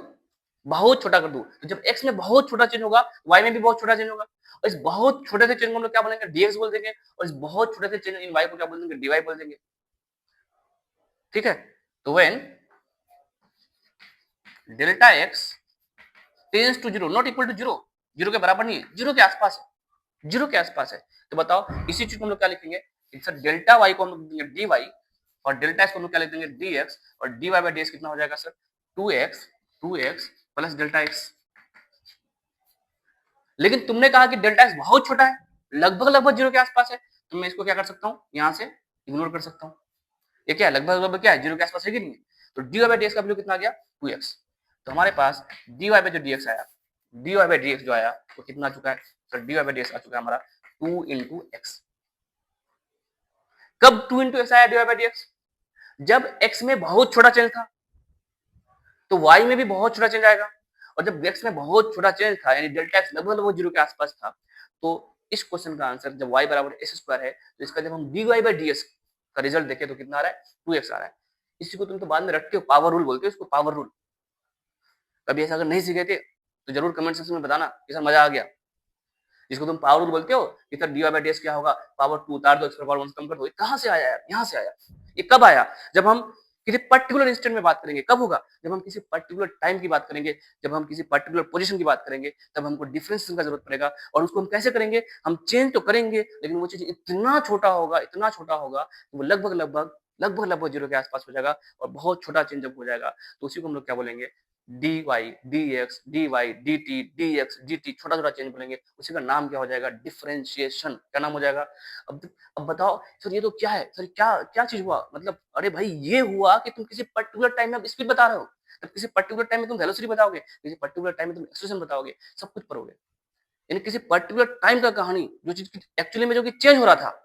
बहुत छोटा कर दूं, तो जब x में बहुत छोटा चेंज होगा y में भी बहुत छोटा चेंज होगा, और इस बहुत छोटे से चेंज को हम लोग क्या बोलेंगे, dx बोल देंगे, और इस बहुत छोटे से चेंज इन y को क्या बोल देंगे, dy बोल देंगे, ठीक है। तो when delta x tends to zero, not equal to zero, zero के बराबर नहीं है, जीरो के आसपास है, जीरो के आसपास है, तो बताओ इसी चीज को हम लोग क्या लिखेंगे, सर डेल्टा y को हम लोग लिखेंगे dy, और डेल्टा x को हम लोग क्या लिख देंगे dx, और dy बाय dx कितना हो जाएगा sir, 2x plus delta x। लेकिन तुमने कहा कि डेल्टा एक्स बहुत छोटा है, लगभग लगभग जीरो के आसपास है, तो मैं इसको क्या कर सकता हूँ, यहाँ से इग्नोर कर सकता हूँ, ये क्या है, लगभग लगभग क्या है, जीरो के आसपास है कि नहीं, तो d Y by D x का वैल्यू कितना आ गया 2x, तो हमारे पास डी वाई बाई जो डी एक्स आया, d Y by D x जो आया वो कितना आ चुका है, तो d Y by D x आ चुका है हमारा 2 इंटू एक्स। कब 2 इंटू एक्स आया d Y by D x, जब x में बहुत छोटा चेंज था, तो y में भी बहुत छोटा चेंज आएगा, और जब x में बहुत छोटा चेंज था यानी डेल्टा एक्स लगभग लगभग जीरो के आसपास था, तो इस क्वेश्चन का आंसर जब y बराबर एक्स स्क्वायर है, तो इसका जब हम D Y by D x का रिजल्ट देखें तो कितना आ रहा है, 2x आ रहा है। इसी को तुम तो बाद में रटते हो, पावर रूल बोलते हो इसको, पावर रूल। कभी ऐसा अगर नहीं सीखे थे तो जरूर कमेंट सेक्शन में बताना कि सर मजा आ गया। जिसको तुम पावर रूल बोलते हो कि sir D Y by D X क्या होगा, पावर 2 उतार दो, एक्स पावर 1 कम कर दो, ये कहां से आया यार, यहाँ से आया। ये कब आया, जब हम किसी पर्टिकुलर इंस्टेंट में बात करेंगे, कब होगा, जब हम किसी पर्टिकुलर टाइम की बात करेंगे, जब हम किसी पर्टिकुलर पोजीशन की बात करेंगे, तब हमको डिफरेंशिएशन का जरूरत पड़ेगा, और उसको हम कैसे करेंगे, हम चेंज तो करेंगे लेकिन वो चीज इतना छोटा होगा, इतना छोटा होगा कि वो लगभग लगभग लगभग लगभग जीरो के आसपास हो जाएगा, और बहुत छोटा चेंज जब हो जाएगा तो उसी को हम लोग क्या बोलेंगे, D Y D X D Y D T D X D T, छोटा छोटा चेंज बोलेंगे, उसी का नाम क्या हो जाएगा, डिफरेंशिएशन, क्या नाम हो जाएगा। अब अब बताओ सर ये तो क्या है, सर क्या क्या चीज हुआ, मतलब अरे भाई ये हुआ कि तुम किसी पर्टिकुलर टाइम में स्पीड बता रहे हो, तब किसी पर्टिकुलर टाइम में तुम वेलोसिटी बताओगे, किसी पर्टिकुलर टाइम में तुम एक्सेलरेशन बताओगे, सब कुछ करोगे, यानी किसी पर्टिकुलर टाइम का कहानी, जो चीज एक्चुअली में जो कि चेंज हो रहा था,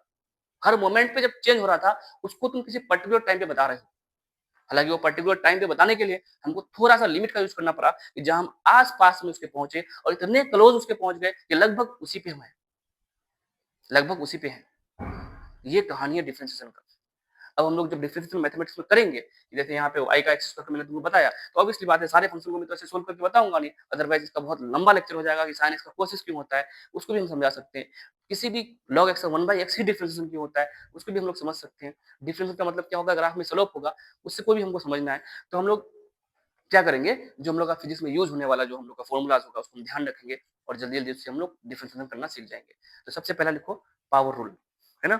हर मोमेंट पे जब चेंज हो रहा था उसको तुम किसी पर्टिकुलर टाइम पे बता रहे हो। हालांकि वो पर्टिकुलर टाइम पे बताने के लिए हमको थोड़ा सा लिमिट का यूज करना पड़ा, कि जहां हम आस पास में उसके पहुंचे और इतने क्लोज उसके पहुंच गए कि लगभग उसी पे हम हैं, लगभग उसी पे हैं। ये कहानी है डिफरेंशिएशन का। अब हम लोग जब डिफरेंशिएशन मैथमेटिक्स में करेंगे, जैसे यहाँ पे y का एक्स स्क्वायर मैंने तुमको बताया, तो ऑब्वियसली बात है सारे फंक्शन को मैं तो ऐसे सोल्व करके बताऊंगा नहीं, अदरवाइज इसका बहुत लंबा लेक्चर हो जाएगा कि साइन एक्स का कोसेस क्यों होता है, उसको भी हम समझा सकते हैं। किसी भी log x का 1/x ही डिफरेंशिएशन क्यों होता है, उसको भी हम लोग समझ सकते हैं। डिफरेंशिएशन का मतलब क्या होगा, ग्राफ में स्लोप होगा, उससे कोई भी हमको समझना है, तो हम लोग क्या करेंगे, जो हम लोग का फिजिक्स में यूज होने वाला जो हम लोग का फॉर्मूलाज होगा उसको हम ध्यान रखेंगे, और जल्दी जल्दी उससे हम लोग डिफरेंशिएशन करना सीख जाएंगे। तो सबसे पहला लिखो पावर रूल, है ना,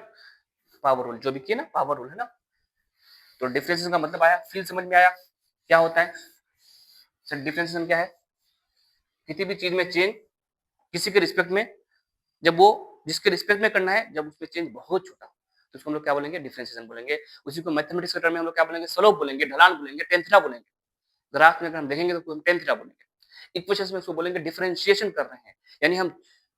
पावर रूल जो भी किया ना, पावर रूल है ना। तो डिफरेंशिएशन का मतलब आया, फील समझ में आया क्या होता है, सर डिफरेंशिएशन क्या है, किसी भी चीज में चेंज किसी के रिस्पेक्ट में, जब वो जिसके रिस्पेक्ट में करना है, जब उसमें चेंज बहुत छोटा हो, तो उसको हम लोग क्या बोलेंगे, डिफरेंशिएशन बोलेंगे। उसी को मैथमेटिक्स के टर्म में हम लोग क्या बोलेंगे, स्लोप बोलेंगे, ढलान बोलेंगे, टेन थीटा बोलेंगे। ग्राफ में अगर हम देखेंगे तो हम टेन थीटा बोलेंगे। इक्वेशंस में उसको बोलेंगे डिफरेंशिएशन कर रहे हैं, यानी हम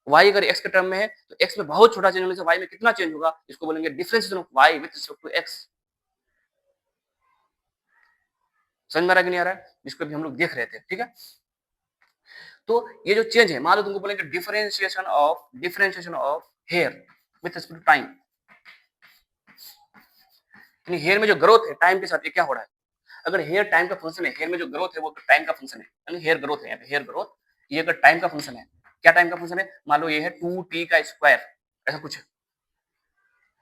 y अगर x के टर्म में है तो x में बहुत छोटा चेंज होने से y में कितना चेंज होगा, इसको बोलेंगे differentiation of y with respect to x। समझ में आ रहा है कि नहीं आ रहा है, जिसको भी हम लोग देख रहे थे, ठीक है। तो ये जो चेंज है, मान लो तुमको बोलेंगे differentiation of hair with respect to time, यानी हेयर में जो ग्रोथ है टाइम के साथ ये क्या हो रहा है, अगर हेयर टाइम का फंक्शन है, हेयर में जो ग्रोथ है वो टाइम का फंक्शन है, यानी हेयर ग्रोथ है, यहाँ पे हेयर ग्रोथ, ये अगर टाइम का फंक्शन है, क्या टाइम का फंक्शन है, मान लो ये है 2t का स्क्वायर, ऐसा कुछ है,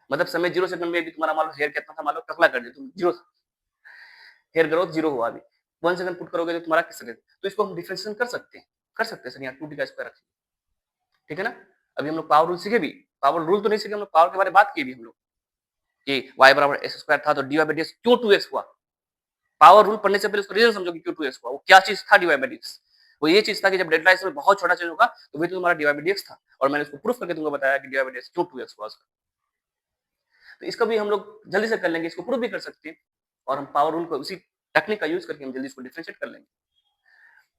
मतलब समय 0 सेकंड में भी तुम्हारा मान लो हेयर कितना था, मान लो टकला कर दिया तुम, 0 हेयर ग्रोथ 0 हुआ, अभी 1 सेकंड पुट करोगे तो तुम्हारा किस तरह, तो इसको हम डिफरेंशिएशन कर सकते हैं सर, यहाँ 2t का स्क्वायर रखें, ठीक है ना। अभी हम लोग पावर रूल सीखे भी, पावर रूल तो नहीं सीखे हम लोग, पावर के बारे में बात की भी हम लोग, कि y बराबर एक्स स्क्वायर था तो dy बाई dx क्यों 2x हुआ? पावर रूल पढ़ने से पहले उसका रीजन समझो कि क्यों 2x हुआ। वो क्या चीज था dy बाई dx? वो ये चीज था कि जब डेल्टा x में बहुत छोटा चेंज होगा तो वही तो तुम्हारा dy बाई dx था और मैंने उसको प्रूफ करके तुमको बताया कि dy बाई dx क्यों 2x हुआ उसका। तो इसका भी हम लोग जल्दी से कर लेंगे, इसको प्रूफ भी कर सकते हैं और हम पावर रूल को उसी टेक्निक का यूज करके हम जल्दी इसको डिफरेंशिएट कर लेंगे।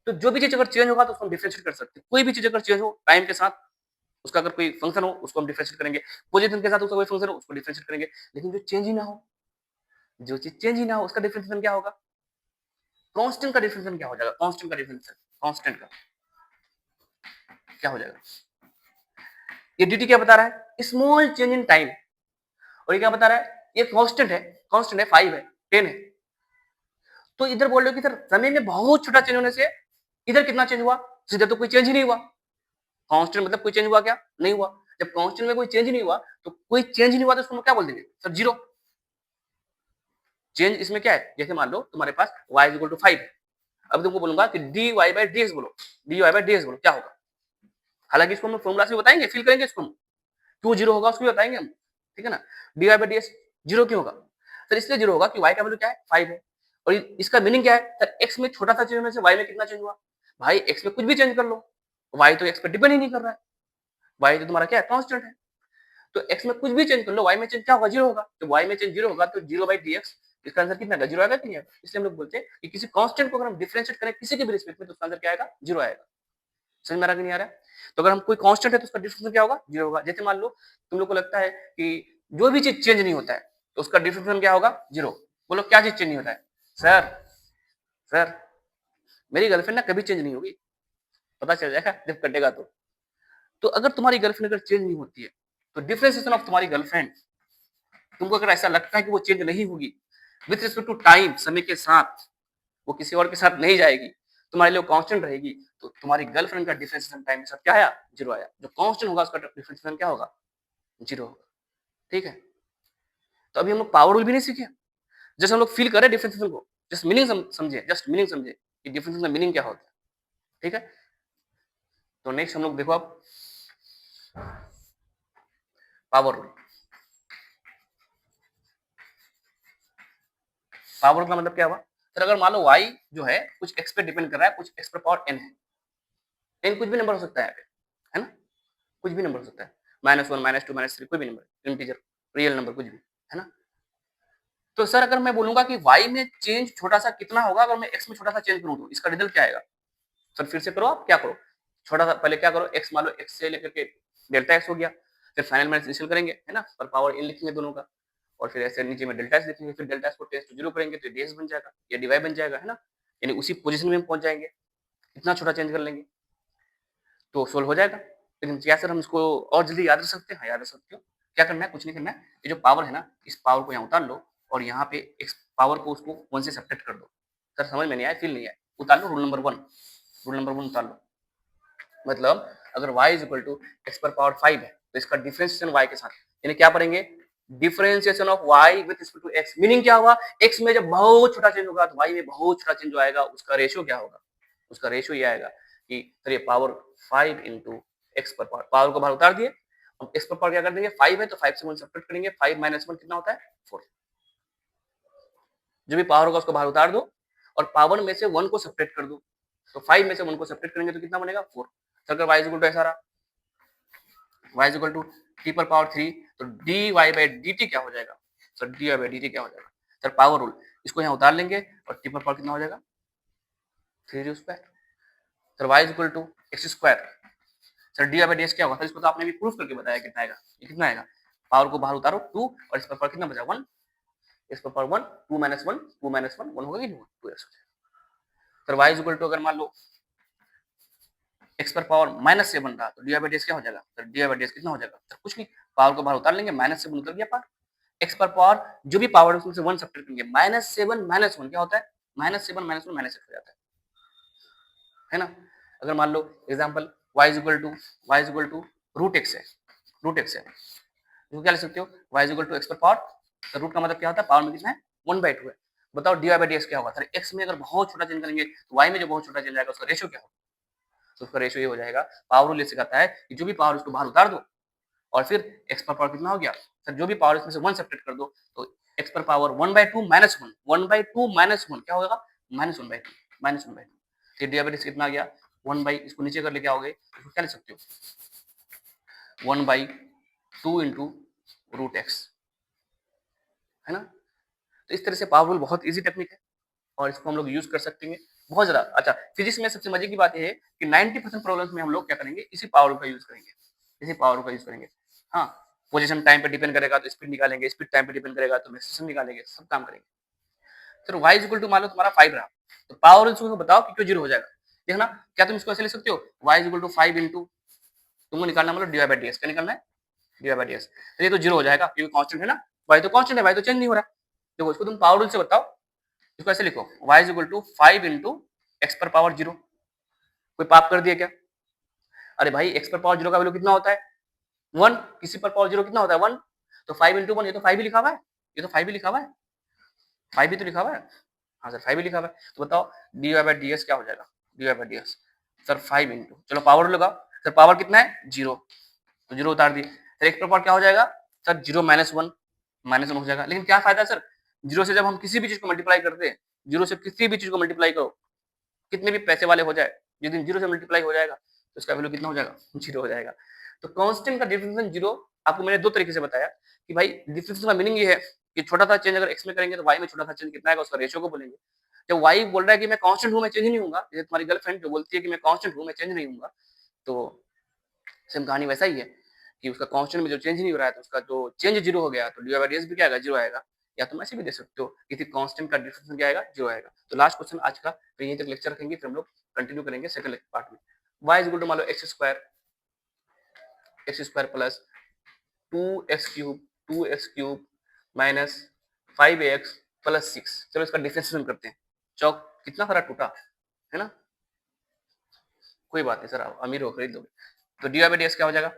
तो जो भी चीज अगर चेंज होगा तो उसको हम डिफरेंशिएट कर सकते हैं। कोई भी चीज अगर चेंज हो टाइम के साथ, उसका अगर कोई फंक्शन हो उसको हम डिफरेंशिएट करेंगे, पोजीशन के साथ उसका कोई फंक्शन हो उसको डिफरेंशिएट करेंगे। लेकिन जो चेंज ही ना हो, जो चीज चेंज ही ना हो उसका डिफरेंशिएशन क्या होगा? कांस्टेंट का डिफरेंशिएशन क्या हो जाएगा? कांस्टेंट का डिफरेंशिएशन, कांस्टेंट का क्या हो जाएगा? ये dt क्या बता रहा है? Small change in time. और ये क्या बता रहा है? ये कांस्टेंट है, कांस्टेंट है 5 है 10 है। तो इधर बोल रहे हो कि सर समय में बहुत छोटा चेंज होने से इधर कितना चेंज हुआ? सीधे तो कोई चेंज ही नहीं हुआ। कांस्टेंट मतलब कोई चेंज हुआ क्या? नहीं हुआ। जब कांस्टेंट में कोई चेंज नहीं हुआ तो कोई चेंज नहीं हुआ तो उसको हम क्या बोल देंगे? Sir zero. चेंज इसमें क्या है? जैसे मान लो तुम्हारे पास y इक्वल टू 5 है। अब तुमको बोलूंगा कि dy बाई dx बोलो, dy बाई dx बोलो, क्या होगा? हालांकि इसको हम फॉर्मूला से बताएंगे, फिल करेंगे इसको, क्यों जीरो होगा उसको भी बताएंगे हम, ठीक है ना। dy बाई dx जीरो क्यों होगा? सर इसलिए जीरो होगा कि y का वैल्यू क्या है? 5 है। और इसका मीनिंग क्या है? सर x में छोटा सा चेंज होने से y में कितना चेंज हुआ? भाई x में कुछ भी चेंज कर लो, y तो x पे डिपेंड ही नहीं कर रहा है, y तो तुम्हारा क्या है? कांस्टेंट है। तो x में कुछ भी चेंज कर लो, y में चेंज क्या होगा? जीरो होगा। तो y में चेंज जीरो होगा तो जीरो बाई dx, इसका आंसर कितना आएगा? जीरो आएगा कि नहीं आएगा? इसलिए हम लोग बोलते हैं कि किसी कांस्टेंट को अगर हम डिफरेंशिएट करें किसी के भी रिस्पेक्ट में तो उसका आंसर क्या आएगा? जीरो आएगा। समझ में आ रहा कि नहीं आ रहा? तो अगर हम कोई कांस्टेंट है तो उसका डिफरेंशिएशन क्या होगा? जीरो होगा। जैसे मान लो तुम लोग को लगता है कि जो भी चीज चेंज नहीं होता है तो उसका डिफरेंशिएशन क्या होगा? जीरो। बोलो क्या चीज चेंज नहीं होता है? सर सर मेरी गर्लफ्रेंड ना कभी चेंज नहीं होगी। पता चल जाएगा जब कटेगा तो अगर तुम्हारी गर्लफ्रेंड अगर चेंज नहीं होती है तो डिफरेंशिएशन ऑफ तुम्हारी गर्लफ्रेंड, तुमको अगर ऐसा लगता है कि वो चेंज नहीं होगी विथ रिस्पेक्ट टू टाइम, समय के साथ, वो किसी और के साथ नहीं जाएगी, तुम्हारे लिए कांस्टेंट रहेगी, तो तुम्हारी गर्लफ्रेंड का डिफरेंशिएशन टाइम के साथ क्या आया? जीरो आया। जो कांस्टेंट होगा उसका डिफरेंशिएशन क्या होगा? जीरो होगा। ठीक है। तो अभी हम लोग पावर रूल भी नहीं सीखे, जैसे हम लोग फील करें डिफरेंशिएशन को, जस्ट मीनिंग समझे, जस्ट मीनिंग समझे कि डिफरेंशिएशन का मीनिंग क्या होता है। ठीक है। तो नेक्स्ट हम लोग देखो अब पावर रूल। पावर रूल का मतलब क्या हुआ? सर अगर मान लो y जो है कुछ x पे डिपेंड कर रहा है, कुछ x पर पावर n है, n कुछ भी नंबर हो सकता है यहाँ पे, है ना, कुछ भी नंबर हो सकता है, -1 -2 -3 कोई भी नंबर, इंटीजर, रियल नंबर, कुछ भी, है ना। तो सर अगर मैं बोलूंगा कि y में चेंज छोटा सा कितना होगा अगर मैं x में छोटा सा चेंज करूं तो इसका रिजल्ट क्या आएगा? सर फिर से करो, आप क्या करो, छोटा सा पहले क्या करो, x मान लो x से लेकर के डेल्टा x हो गया, फिर फाइनल माइनस इनिशियल करेंगे, है ना, पर पावर n लिखेंगे दोनों का, और फिर ऐसे नीचे में डेल्टा x लिखेंगे, फिर डेल्टा x को टेस्ट टू जीरो करेंगे तो dx बन जाएगा या dy बन जाएगा, है ना, यानी उसी पोजीशन में हम पहुंच जाएंगे, इतना छोटा चेंज कर लेंगे तो सोल्व हो जाएगा। लेकिन क्या सर हम इसको और जल्दी याद रख सकते हैं? हाँ याद रख सकते हो। क्या करना है? कुछ नहीं करना है, ये जो पावर है ना इस पावर को यहाँ उतार लो और यहाँ पे इस पावर को उसको 1 से सब्ट्रैक्ट कर दो। सर समझ में नहीं आया, फील नहीं आया, उतार लो, रूल नंबर 1, रूल नंबर 1 उतार लो। मतलब अगर y is equal to x पर पावर 5 है तो इसका डिफरेंशिएशन y के साथ, यानी क्या पढ़ेंगे? Differentiation of y with respect to x। Meaning क्या हुआ? x में जब बहुत छोटा चेंज होगा तो y में बहुत छोटा चेंज आएगा, उसका रेशियो क्या होगा? उसका रेशियो ये आएगा कि सर ये पावर 5 इंटू एक्स पर पावर, पावर को बाहर उतार दिए, अब एक्स पर पावर क्या कर देंगे? 5 है तो 5 से 1 सब्ट्रैक्ट करेंगे, 5 माइनस 1 कितना होता है? 4। जो भी पावर होगा उसको बाहर उतार दो और पावर में से 1 को सब्ट्रैक्ट कर दो, तो 5 में से 1 को सब्ट्रैक्ट करेंगे तो कितना बनेगा? 4। सर अगर y इक्वल टू ऐसा रहा, y इक्वल टू t पर पावर 3 तो dy बाई dt क्या हो जाएगा? सर dy बाई dt क्या हो जाएगा? सर पावर रूल, इसको यहाँ उतार लेंगे और t पर पावर कितना हो जाएगा? 3 square. Sir y equal to X square, sir D by D S क्या होगा? सर इसको तो आपने भी प्रूफ करके बताया कितना आएगा, ये कितना आएगा? पावर को बाहर उतारो 2 और इस पर पावर कितना बचा? 1, इस पर पावर 1, 2 माइनस 1, 2 माइनस 1 1 होगा कि नहीं? 2x हो जाएगा। सर y इक्वल टू अगर मान लो x पर पावर माइनस 7 रहा तो डी बाई डी एस क्या हो जाएगा? Sir D by D S कितना हो जाएगा? सर कुछ नहीं, पावर को बाहर उतार लेंगे, -7 उतर गया पावर, x पर पावर जो भी पावर है उसमें से 1 सब्ट्रैक्ट करेंगे, -7 माइनस 1 क्या होता है? -7 माइनस 1 माइनस 8 हो जाता है ना। अगर मान लो example y equal to root x है, रूट x है, तो क्या लिख सकते हो? y इक्वल टू एक्स पर पावर, तो रूट का मतलब क्या होता है? पावर में कितना है? 1/2 है। बताओ डी बाई डी एक्स क्या होगा? सर x में अगर बहुत छोटा चेंज करेंगे तो y में जो बहुत छोटा चेंज आएगा उसका रेशियो क्या होगा? तो उसका रेशियो ये हो जाएगा, पावर रूल ये सिखाता है कि जो भी पावर उसको बाहर उतार दो और फिर एक्स पर पावर कितना हो गया सर, जो भी पावर इसमें से 1 सब्ट्रैक्ट कर दो तो एक्स पर पावर 1/2 माइनस 1, 1/2 माइनस 1 क्या होगा, -1/2, -1/2। फिर डिवाइडेड कितना आ गया 1 बाई, इसको नीचे कर लेके आओगे तो क्या लिख सकते हो 1/2 इंटू रूट एक्स, है ना। तो इस तरह से पावर रूल बहुत इजी टेक्निक है और इसको हम लोग यूज कर सकते हैं बहुत ज्यादा। अच्छा, फिजिक्स में सबसे मजे की बात यह है कि 90% प्रॉब्लम्स में हम लोग क्या करेंगे, इसी पावर रूल का यूज करेंगे, इसी पावर रूल का यूज करेंगे। हाँ, पोजीशन टाइम पे डिपेंड करेगा तो स्पीड निकालेंगे, स्पीड टाइम पे डिपेंड करेगा तो एक्सेलरेशन निकालेंगे, सब काम करेंगे। फिर y इक्वल टू मान लो तुम्हारा 5 रहा तो पावर रूल को बताओ कि क्यों जीरो हो जाएगा। देखना, क्या तुम इसको ऐसे लिख सकते हो y इक्वल टू 5 इंटू, तुमको निकालना मतलब D Y by D S, क्या निकालना है D Y by D S. तो ये तो जीरो हो जाएगा क्योंकि कांस्टेंट है ना, y तो कांस्टेंट है, y तो चेंज नहीं हो रहा। देखो इसको तुम पावर रूल से बताओ, इसको ऐसे लिखो y is equal to 5 into X पर पावर जीरो। कोई पाप कर दिया क्या, अरे भाई एक्स पर पावर जीरो का वैल्यू कितना होता है 1, किसी पर पावर जीरो कितना होता है 1, तो 5 इंटू 1, ये तो 5 ही लिखा हुआ है, ये तो 5 ही लिखा हुआ है, 5 ही तो लिखा हुआ है। हाँ सर 5 ही लिखा हुआ है, तो बताओ D Y by D S क्या हो जाएगा, D Y by D S sir 5 into, चलो पावर लगाओ सर, पावर कितना है जीरो, तो जीरो उतार दिए, सर एक्स पर पावर क्या हो जाएगा सर जीरो माइनस वन हो जाएगा। लेकिन क्या फायदा सर, जीरो से जब हम किसी भी चीज को मल्टीप्लाई करते हैं, जीरो से किसी भी चीज को मल्टीप्लाई करो, कितने भी पैसे वाले हो जाए, जिस दिन जीरो से मल्टीप्लाई हो जाएगा तो इसका वैल्यू कितना हो जाएगा, जीरो हो जाएगा। तो कांस्टेंट का डिफरेंशिएशन जीरो आपको मैंने दो तरीके से बताया कि भाई डिफरेंशिएशन का मीनिंग ये है कि छोटा सा चेंज अगर एक्स में करेंगे तो वाई में छोटा सा चेंज कितना आएगा उसका रेशियो को बोलेंगे। जब वाई बोल रहा है कि मैं कांस्टेंट हूं, मैं चेंज नहीं होऊंगा, जैसे तुम्हारी गर्लफ्रेंड जो बोलती है कि मैं कांस्टेंट हूं, मैं चेंज नहीं होऊंगा, तो सेम कहानी वैसा ही है कि उसका कांस्टेंट में जो चेंज नहीं हो रहा है तो उसका जो चेंज जीरो हो गया तो डी बाई डी एस भी क्या आएगा, जीरो आएगा। या तुम ऐसे भी दे सकते हो किसी कांस्टेंट का डिफरेंशिएशन क्या आएगा, जीरो आएगा। तो लास्ट क्वेश्चन आज का, तो यहीं तक लेक्चर रखेंगे, फिर हम लोग कंटिन्यू करेंगे सेकंड पार्ट में। y इज इक्वल टू मान लो x square plus 2x cube minus 5x plus 6। चलो इसका डिफरेंशिएशन करते हैं। चौक कितना सारा टूटा है ना, कोई बात नहीं सर, आप अमीर हो खरीद लोगे। तो डी बाई डी एस क्या हो जाएगा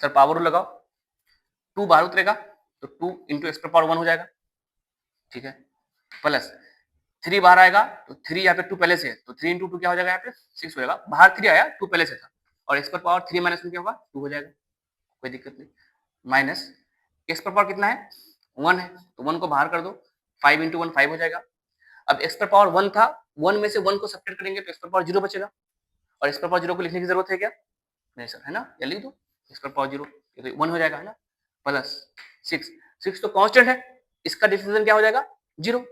सर, पावर रूल लगाओ, 2 बाहर उतरेगा तो 2 इंटू एक्स पर पावर 1 हो जाएगा, ठीक है, प्लस 3 बाहर आएगा तो 3 यहाँ पे 2 पहले से है तो 3 इंटू 2 क्या हो जाएगा, यहाँ पे 6 हो जाएगा, बाहर 3 आया 2 पहले से था, और एक्स पर पावर 3 माइनस में क्या होगा 2 हो जाएगा, कोई दिक्कत नहीं। माइनस एक्स पर पावर कितना है 1 है तो 1 को बाहर कर दो, 5 इंटू 1 5 हो जाएगा। अब एक्स पर पावर 1 था, 1 में से 1 को सब्ट्रैक्ट करेंगे तो एक्स पर पावर 0 बचेगा, और एक्स पर पावर 0 को लिखने की जरूरत है क्या, नहीं सर, है ना, या लिख दो एक्स पर पावर 0, ये तो 1 हो जाएगा, है ना, प्लस 6, 6 तो कांस्टेंट है, इसका डिफरेंशिएशन क्या हो जाएगा 0,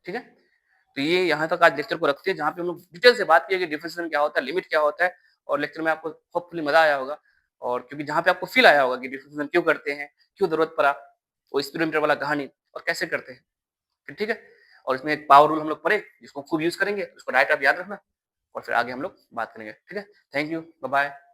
ठीक है। तो ये यहाँ तक आज लेक्चर को रखते हैं जहाँ पे हम लोग डिटेल से बात किए कि डिफरेंशिएशन क्या होता है, लिमिट क्या होता है, और लेक्चर में आपको होपफुली मजा आया होगा, और क्योंकि जहाँ पे आपको फील आया होगा कि डिफरेंशिएशन क्यों करते हैं, क्यों जरूरत पड़ा, वो स्पीडोमीटर वाला कहानी और कैसे करते हैं, फिर ठीक है। और इसमें एक पावर रूल हम लोग पढ़े जिसको खूब यूज करेंगे, उसको डायरेक्ट आप याद रखना, और फिर आगे हम लोग बात करेंगे, ठीक है। Thank you, bye bye.